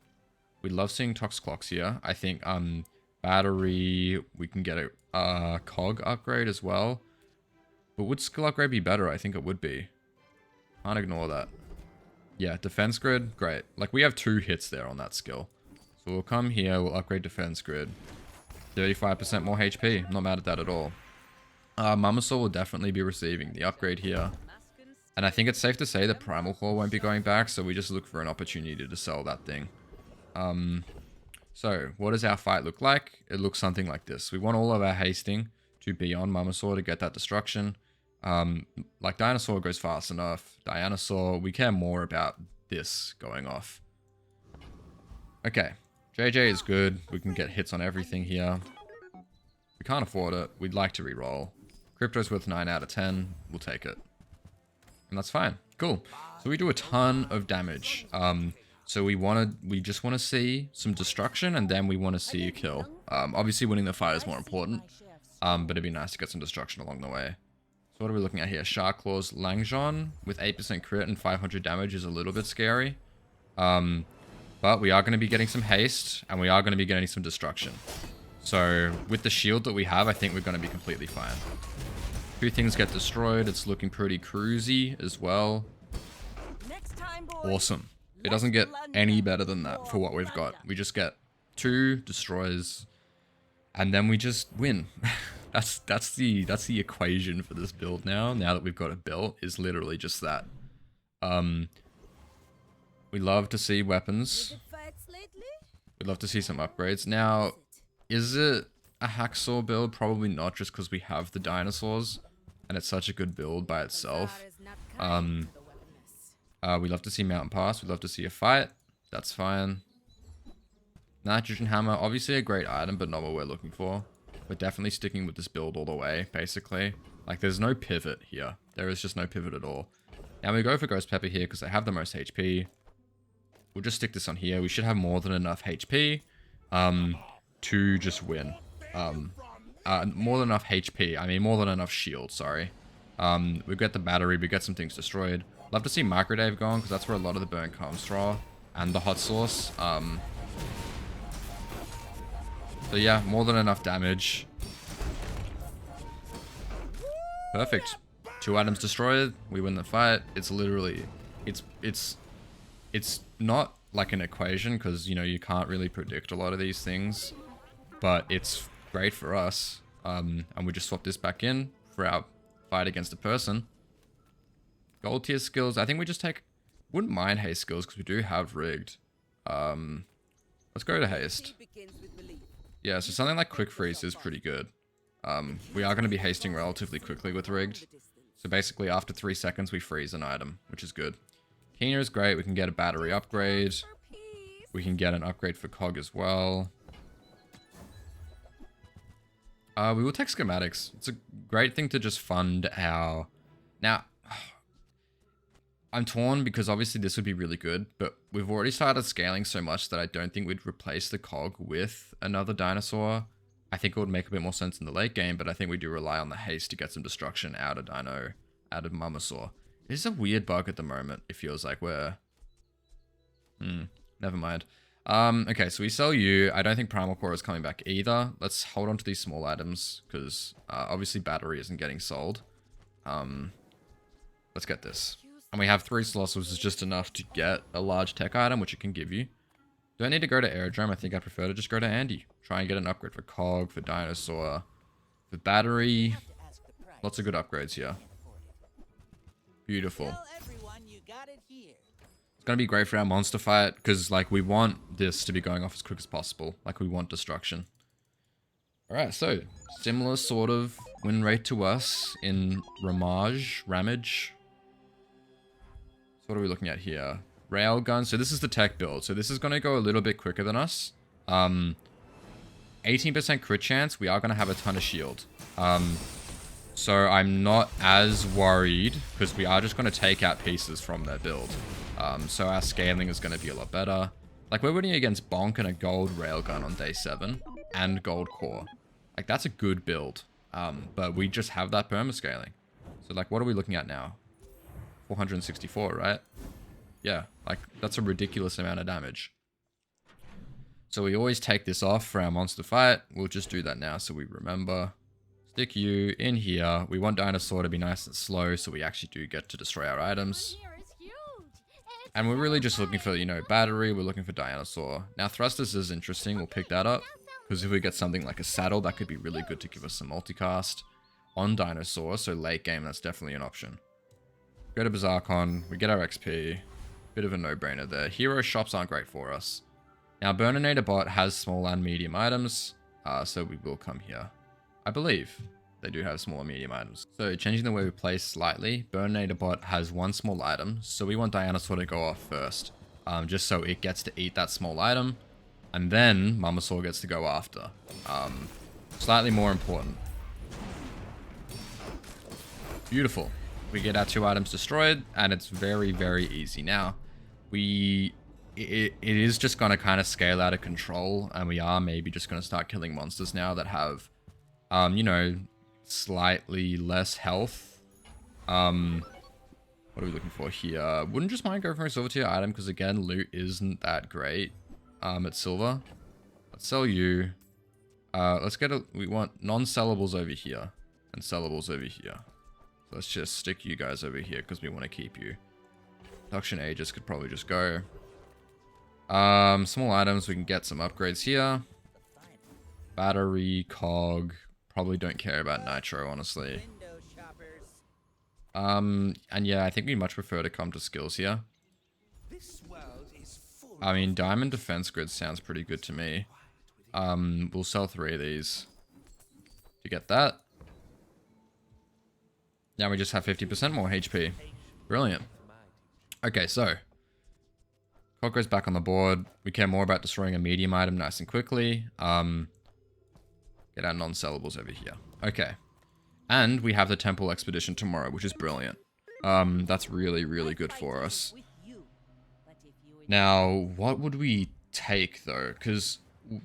We love seeing Tox Clocks here. I think battery, we can get a Cog upgrade as well. But would skill upgrade be better? I think it would be. Can't ignore that. Yeah, defense grid, great. Like, we have 2 hits there on that skill. So we'll come here, we'll upgrade defense grid. 35% more HP, not mad at that at all. Mamasaur will definitely be receiving the upgrade here. And I think it's safe to say that Primal Core won't be going back, so we just look for an opportunity to sell that thing. So, what does our fight look like? It looks something like this. We want all of our hasting to be on Mamasaur to get that destruction. Like Dinosaur goes fast enough. Dianosaur, we care more about this going off. Okay, JJ is good. We can get hits on everything here. We can't afford it. We'd like to reroll. Crypto's worth 9 out of 10. We'll take it. And that's fine. Cool. So we do a ton of damage. So we just want to see some destruction, and then we want to see a kill. Obviously winning the fight is more important. But it'd be nice to get some destruction along the way. So So what are we looking at here? Shark Claws Langjon with 8% crit and 500 damage is a little bit scary. But we are going to be getting some haste, and we are going to be getting some destruction. So with the shield that we have, I think we're going to be completely fine. Two things get destroyed. It's looking pretty cruisy as well. Next time, boys. Awesome. It doesn't get any better than that for what we've got. We just get 2 destroys, and then we just win. that's the equation for this build now. Now that we've got it built, is literally just that. We love to see weapons. We'd love to see some upgrades. Now, is it a hacksaw build? Probably not, just because we have the dinosaurs, and it's such a good build by itself. We love to see Mountain Pass. We'd love to see a fight. That's fine. Nitrogen Hammer, obviously a great item, but not what we're looking for. We're definitely sticking with this build all the way, basically. Like, there's no pivot here. There is just no pivot at all. Now we go for Ghost Pepper here because they have the most HP. We'll just stick this on here. We should have more than enough HP to just win. More than enough HP. I mean, more than enough shield, sorry. We get the battery. We get some things destroyed. Love to see Microdave going because that's where a lot of the burn comes from. And the hot sauce. So yeah, more than enough damage. Perfect. 2 items destroyed. We win the fight. It's literally... It's not like an equation because, you know, you can't really predict a lot of these things. But it's great for us. And we just swap this back in for our fight against a person. Gold tier skills. I think we just take... Wouldn't mind haste skills because we do have rigged. Let's go to haste. Yeah, so something like quick freeze is pretty good. We are going to be hasting relatively quickly with rigged. So basically after 3 seconds we freeze an item, which is good. Keener is great. We can get a battery upgrade. We can get an upgrade for Cog as well. We will take schematics. It's a great thing to just fund our... Now, I'm torn because obviously this would be really good, but we've already started scaling so much that I don't think we'd replace the Cog with another dinosaur. I think it would make a bit more sense in the late game, but I think we do rely on the haste to get some destruction out of Dino, out of Mamasaur. It is a weird bug at the moment. It feels like we're... never mind. Okay, so we sell you. I don't think Primal Core is coming back either. Let's hold on to these small items, because obviously battery isn't getting sold. Let's get this. And we have 3 slots, which is just enough to get a large tech item, which it can give you. Don't need to go to Aerodrome. I think I prefer to just go to Andy. Try and get an upgrade for Cog, for Dinosaur, for Battery. Lots of good upgrades here. Beautiful. It's going to be great for our monster fight, because, like, we want this to be going off as quick as possible. Like, we want destruction. Alright, so, similar sort of win rate to us in Ramage. So what are we looking at here? Railgun. So this is the tech build. So this is going to go a little bit quicker than us. 18% crit chance. We are going to have a ton of shield. So I'm not as worried because we are just going to take out pieces from their build. So our scaling is going to be a lot better. Like, we're winning against Bonk and a gold railgun on day 7 and gold core. Like, that's a good build. But we just have that perma scaling. So, like, what are we looking at now? 464, right? Yeah, like, that's a ridiculous amount of damage. So we always take this off for our monster fight. We'll just do that now so we remember. Stick you in here. We want Dinosaur to be nice and slow so we actually do get to destroy our items. And we're really just looking for, you know, battery. We're looking for Dinosaur. Now, thrusters is interesting. We'll pick that up. Because if we get something like a saddle, that could be really good to give us some multicast on Dinosaur. So late game, that's definitely an option. Go to Bazaar Con. We get our XP. Bit of a no-brainer there. Hero shops aren't great for us. Now, Burninator Bot has small and medium items. So we will come here. I believe they do have small and medium items. So changing the way we place slightly, Burninator Bot has one small item. So we want Dinosaur to go off first. Just so it gets to eat that small item. And then Mamasaur gets to go after. Slightly more important. Beautiful. We get our 2 items destroyed, and it's very, very easy. Now, it is just going to kind of scale out of control, and we are maybe just going to start killing monsters now that have, you know, slightly less health What are we looking for here? Wouldn't just mind going for a silver tier item because again, loot isn't that great. It's silver. Let's sell you. Let's get we want non-sellables over here and sellables over here. So let's just stick you guys over here because we want to keep you. Production ages could probably just go. Small items, we can get some upgrades here. Battery, cog. Probably don't care about nitro, honestly. And yeah, I think we much prefer to come to skills here. I mean, diamond defense grid sounds pretty good to me. We'll sell 3 of these to get that. Now we just have 50% more HP. Brilliant. Okay, so cog goes back on the board. We care more about destroying a medium item nice and quickly. Get our non-sellables over here. Okay. And we have the temple expedition tomorrow, which is brilliant. That's really, really good for us. Now, what would we take, though? Because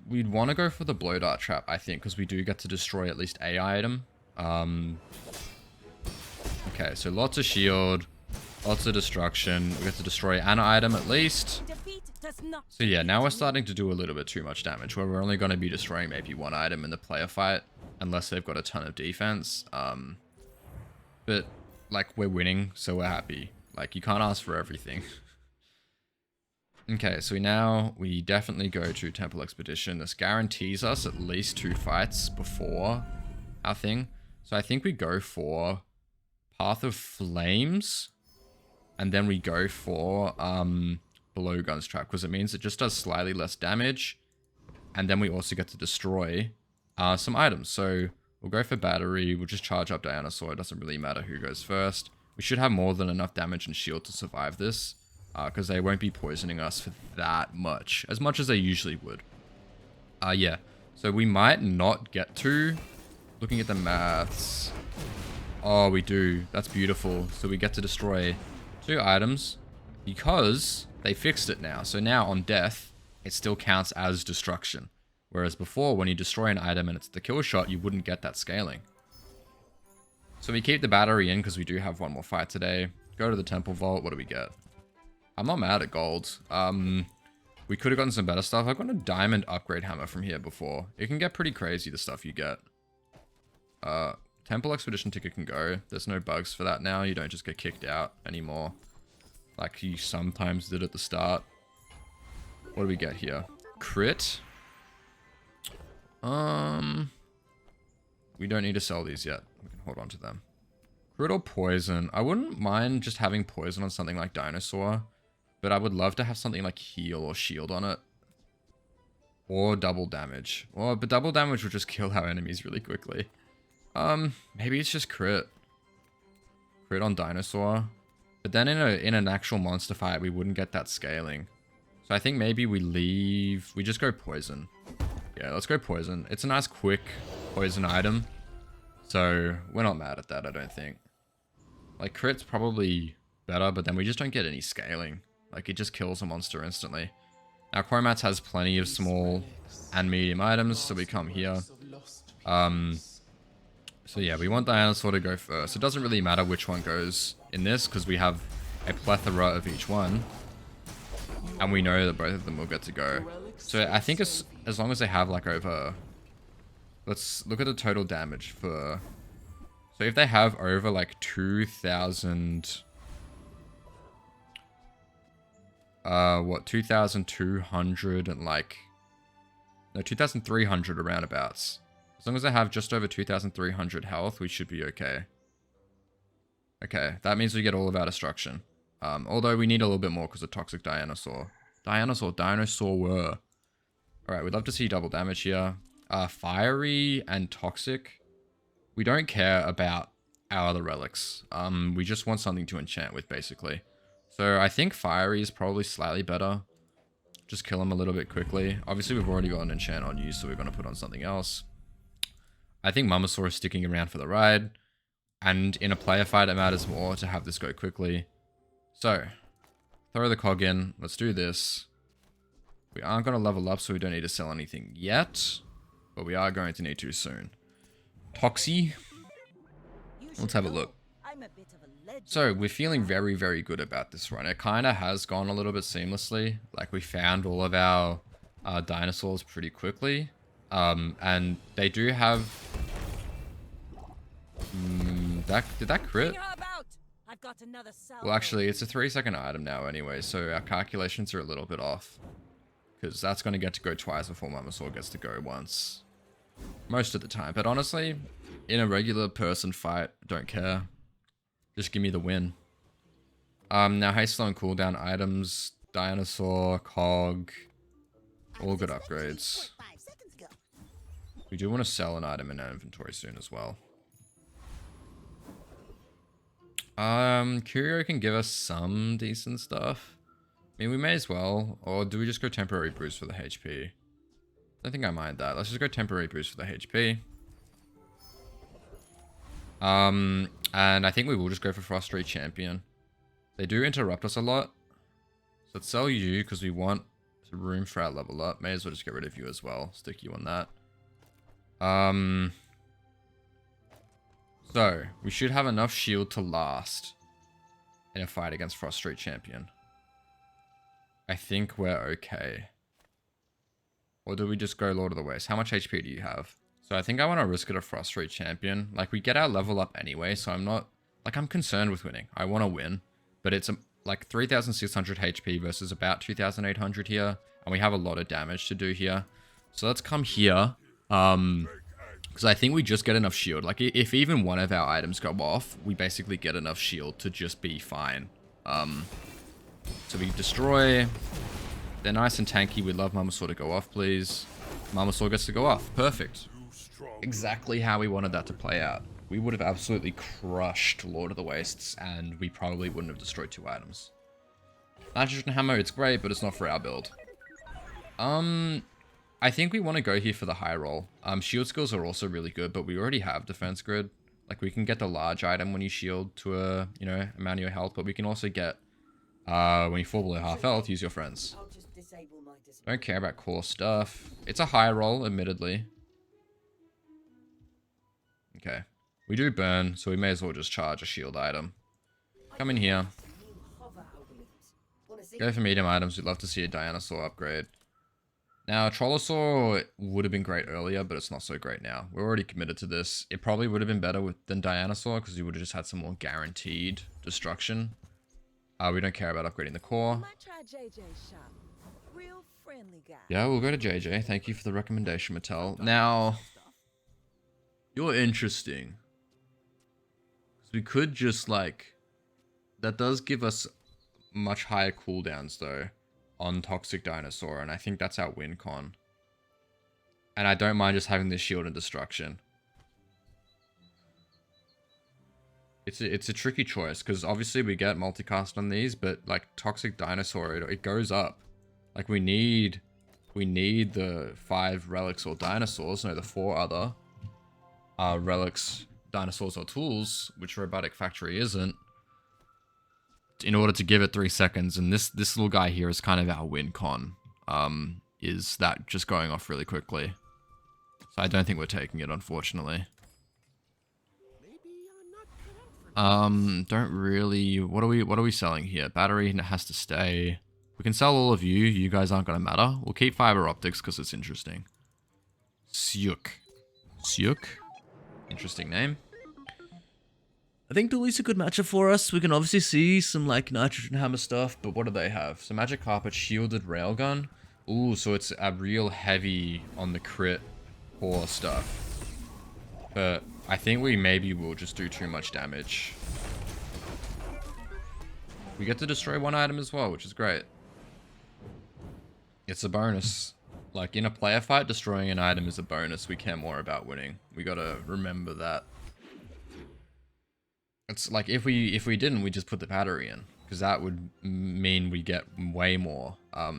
we'd want to go for the blow dart trap, I think, because we do get to destroy at least a item. Okay, so lots of shield, lots of destruction. We get to destroy an item at least. So yeah, now we're starting to do a little bit too much damage, where we're only going to be destroying maybe 1 item in the player fight, unless they've got a ton of defense. But, like, we're winning, so we're happy. Like, you can't ask for everything. Okay, so we definitely go to Temple Expedition. This guarantees us at least 2 fights before our thing. So I think we go for Path of Flames, and then we go for Blowgun's Trap, because it means it just does slightly less damage, and then we also get to destroy some items. So we'll go for Battery, we'll just charge up Dinosaur, it doesn't really matter who goes first. We should have more than enough damage and shield to survive this, because they won't be poisoning us for that much as they usually would. Yeah, so we might not get to, looking at the maths. Oh, we do. That's beautiful. So we get to destroy 2 items because they fixed it now. So now on death, it still counts as destruction. Whereas before, when you destroy an item and it's the kill shot, you wouldn't get that scaling. So we keep the battery in because we do have 1 more fight today. Go to the temple vault. What do we get? I'm not mad at gold. We could have gotten some better stuff. I've got a diamond upgrade hammer from here before. It can get pretty crazy, the stuff you get. Temple Expedition ticket can go. There's no bugs for that now. You don't just get kicked out anymore, like you sometimes did at the start. What do we get here? Crit. We don't need to sell these yet. We can hold on to them. Crit or poison. I wouldn't mind just having poison on something like Dinosaur, but I would love to have something like heal or shield on it. Or double damage. But double damage would just kill our enemies really quickly. Maybe it's just crit. Crit on Dinosaur. But then in an actual monster fight, we wouldn't get that scaling. So I think maybe we just go poison. Yeah, let's go poison. It's a nice quick poison item. So we're not mad at that, I don't think. Like, crit's probably better, but then we just don't get any scaling. Like, it just kills a monster instantly. Now, Chromat's has plenty of small and medium items, so we come here. So yeah, we want Dinosaur to go first. It doesn't really matter which one goes in this, because we have a plethora of each one. And we know that both of them will get to go. So I think as long as they have like over... Let's look at the total damage for... So if they have over like 2,000... 2,200 and like... No, 2,300 around abouts. As long as they have just over 2,300 health, we should be okay. Okay, that means we get all of our destruction. Although we need a little bit more because of Toxic Dinosaur. Dinosaur. Alright, we'd love to see double damage here. Fiery and Toxic. We don't care about our other relics. We just want something to enchant with, basically. So I think Fiery is probably slightly better. Just kill him a little bit quickly. Obviously, we've already got an enchant on you, so we're going to put on something else. I think Mamasaur is sticking around for the ride. And in a player fight, it matters more to have this go quickly. So, throw the cog in. Let's do this. We aren't going to level up, so we don't need to sell anything yet. But we are going to need to soon. Toxie. Let's have a look. I'm a bit of a legend. So we're feeling very, very good about this run. It kind of has gone a little bit seamlessly. Like we found all of our dinosaurs pretty quickly. And they do have... did that crit? Bring her about. I've got another salvo. Well, actually, it's a 3-second item now anyway, so our calculations are a little bit off. Because that's going to get to go twice before Mamasaur gets to go once. Most of the time. But honestly, in a regular person fight, don't care. Just give me the win. Now haste slow and cooldown items, dinosaur, cog, all good upgrades. We do want to sell an item in our inventory soon as well. Curio can give us some decent stuff. I mean, we may as well. Or do we just go temporary boost for the HP? I don't think I mind that. Let's just go temporary boost for the HP. And I think we will just go for Frost Ray Champion. They do interrupt us a lot. So let's sell you because we want room for our level up. May as well just get rid of you as well. Stick you on that. So we should have enough shield to last in a fight against Frost Ray Champion. I think we're okay. Or do we just go Lord of the Waste? How much HP do you have? So I think I want to risk it a Frost Ray Champion. Like, we get our level up anyway, so I'm not... Like, I'm concerned with winning. I want to win. But it's, like, 3,600 HP versus about 2,800 here. And we have a lot of damage to do here. So let's come here. Because I think we just get enough shield. Like, if even one of our items go off, we basically get enough shield to just be fine. So we destroy... They're nice and tanky. We'd love Mamasaur to go off, please. Mamasaur gets to go off. Perfect. Exactly how we wanted that to play out. We would have absolutely crushed Lord of the Wastes, and we probably wouldn't have destroyed 2 items. Nitrogen Hammer, it's great, but it's not for our build. I think we want to go here for the high roll. Shield skills are also really good, but we already have defense grid. Like, we can get the large item when you shield to a, you know, amount of your health, but we can also get, when you fall below half health, use your friends. Don't care about core stuff. It's a high roll, admittedly. Okay. We do burn, so we may as well just charge a shield item. Come in here. Go for medium items. We'd love to see a Dinosaur upgrade. Now, Trollosaur would have been great earlier, but it's not so great now. We're already committed to this. It probably would have been better than Dinosaur, because we would have just had some more guaranteed destruction. We don't care about upgrading the core. Yeah, we'll go to JJ. Thank you for the recommendation, Mattel. Now, you're interesting. So we could just, like... That does give us much higher cooldowns, though, on Toxic Dinosaur, and I think that's our win con. And I don't mind just having this shield and destruction. It's a tricky choice, because obviously we get multicast on these, but, like, Toxic Dinosaur, it goes up. Like, we need the 5 relics or dinosaurs, no, the 4 other relics, dinosaurs or tools, which Robotic Factory isn't, in order to give it 3 seconds. And this little guy here is kind of our win con, is that just going off really quickly. So I don't think we're taking it, unfortunately. Don't really... What are we selling here? Battery has to stay. We can sell all of you. You guys aren't going to matter. We'll keep fiber optics because it's interesting. Syuk. Syuk? Interesting name. I think Dooley's a good matchup for us. We can obviously see some, like, Nitrogen Hammer stuff, but what do they have? So Magic Carpet, Shielded Railgun. Ooh, so it's a real heavy on the crit core stuff. But I think we maybe will just do too much damage. We get to destroy 1 item as well, which is great. It's a bonus. Like, in a player fight, destroying an item is a bonus. We care more about winning. We gotta remember that. It's like, if we didn't, we just put the battery in. Because that would mean we get way more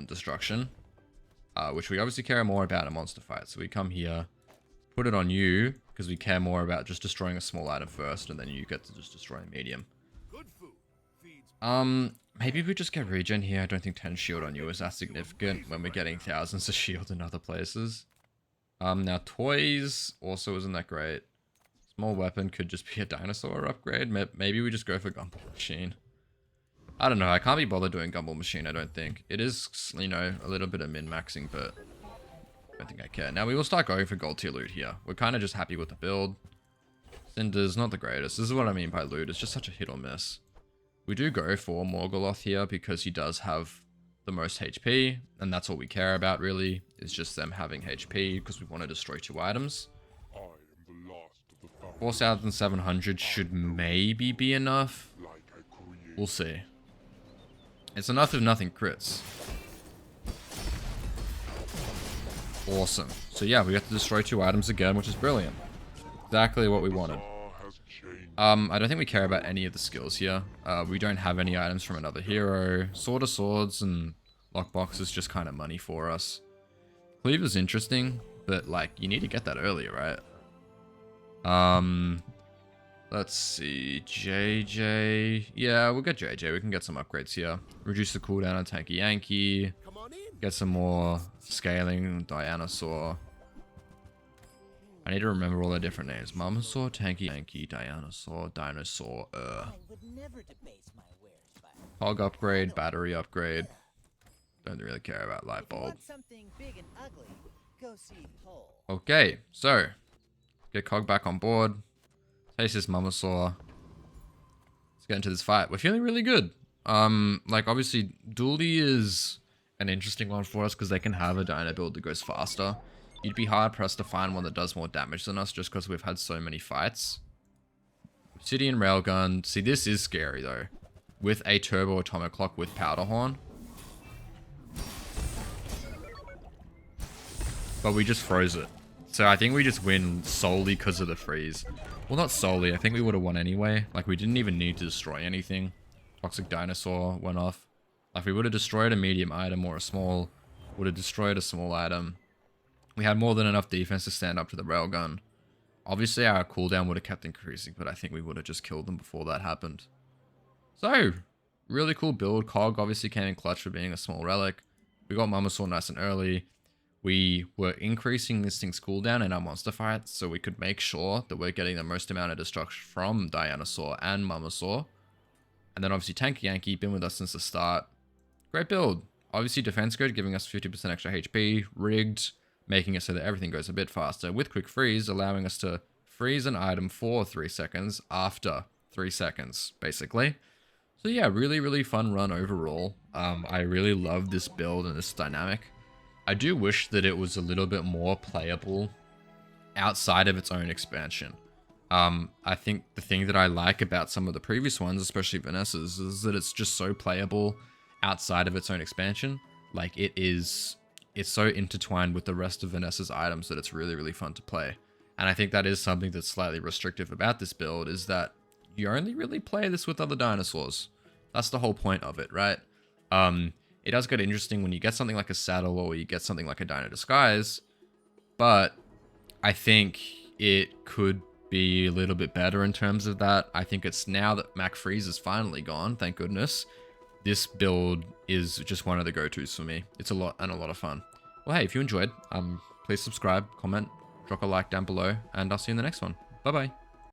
destruction. Which we obviously care more about in monster fights. So we come here, put it on you, because we care more about just destroying a small item first, and then you get to just destroy a medium. Maybe we just get regen here. I don't think 10 shield on you is that significant when we're getting thousands of shield in other places. Now toys also isn't that great. Let's Small weapon could just be a dinosaur upgrade. Maybe we just go for Gumball Machine. I don't know. I can't be bothered doing Gumball Machine, I don't think. It is, you know, a little bit of min-maxing, but I don't think I care. Now, we will start going for gold tier loot here. We're kind of just happy with the build. Cinder's not the greatest. This is what I mean by loot. It's just such a hit or miss. We do go for Morgoloth here because he does have the most HP, and that's all we care about, really. It's just them having HP because we want to destroy 2 items. 4,700 should maybe be enough. We'll see. It's enough if nothing crits. Awesome. So yeah, we get to destroy 2 items again, which is brilliant. Exactly what we wanted. I don't think we care about any of the skills here. We don't have any items from another hero. Sword of Swords and Lockbox is just kind of money for us. Cleaver's interesting, but like, you need to get that earlier, right? Let's see. JJ. Yeah, we'll get JJ. We can get some upgrades here. Reduce the cooldown on Tanky Yankee. Get some more scaling. Dianosaur. I need to remember all their different names. Mamasaur, Tanky Yankee, Dianosaur, Dinosaur, Hog upgrade, battery upgrade. Don't really care about light bulb. Okay, so get Cog back on board. Taste this Mamasaur. Let's get into this fight. We're feeling really good. Like obviously Dooley is an interesting one for us because they can have a Dino build that goes faster. You'd be hard pressed to find one that does more damage than us just because we've had so many fights. Obsidian Railgun. See, this is scary though. With a Turbo Atomic Clock with Powder Horn. But we just froze it. So I think we just win solely because of the freeze. Well, not solely. I think we would have won anyway. Like, we didn't even need to destroy anything. Toxic Dinosaur went off. Like, we would have destroyed a medium item or a small. Would have destroyed a small item. We had more than enough defense to stand up to the railgun. Obviously, our cooldown would have kept increasing, but I think we would have just killed them before that happened. So, really cool build. Cog obviously came in clutch for being a small relic. We got Mamasaur nice and early. We were increasing this thing's cooldown in our monster fights, so we could make sure that we're getting the most amount of destruction from Dianosaur and Mamasaur. And then obviously Tanky Yankee, been with us since the start. Great build. Obviously defense grid, giving us 50% extra HP. Rigged, making it so that everything goes a bit faster. With quick freeze, allowing us to freeze an item for 3 seconds after 3 seconds, basically. So yeah, really, really fun run overall. I really love this build and this dynamic. I do wish that it was a little bit more playable outside of its own expansion. I think the thing that I like about some of the previous ones, especially Vanessa's, is that it's just so playable outside of its own expansion. Like, it's so intertwined with the rest of Vanessa's items that it's really, really fun to play. And I think that is something that's slightly restrictive about this build, is that you only really play this with other dinosaurs. That's the whole point of it, right? It does get interesting when you get something like a saddle or you get something like a Dino Disguise, but I think it could be a little bit better in terms of that. I think it's now that Mac Freeze is finally gone, thank goodness. This build is just one of the go-tos for me. It's a lot of fun. Well, hey, if you enjoyed, please subscribe, comment, drop a like down below, and I'll see you in the next one. Bye-bye.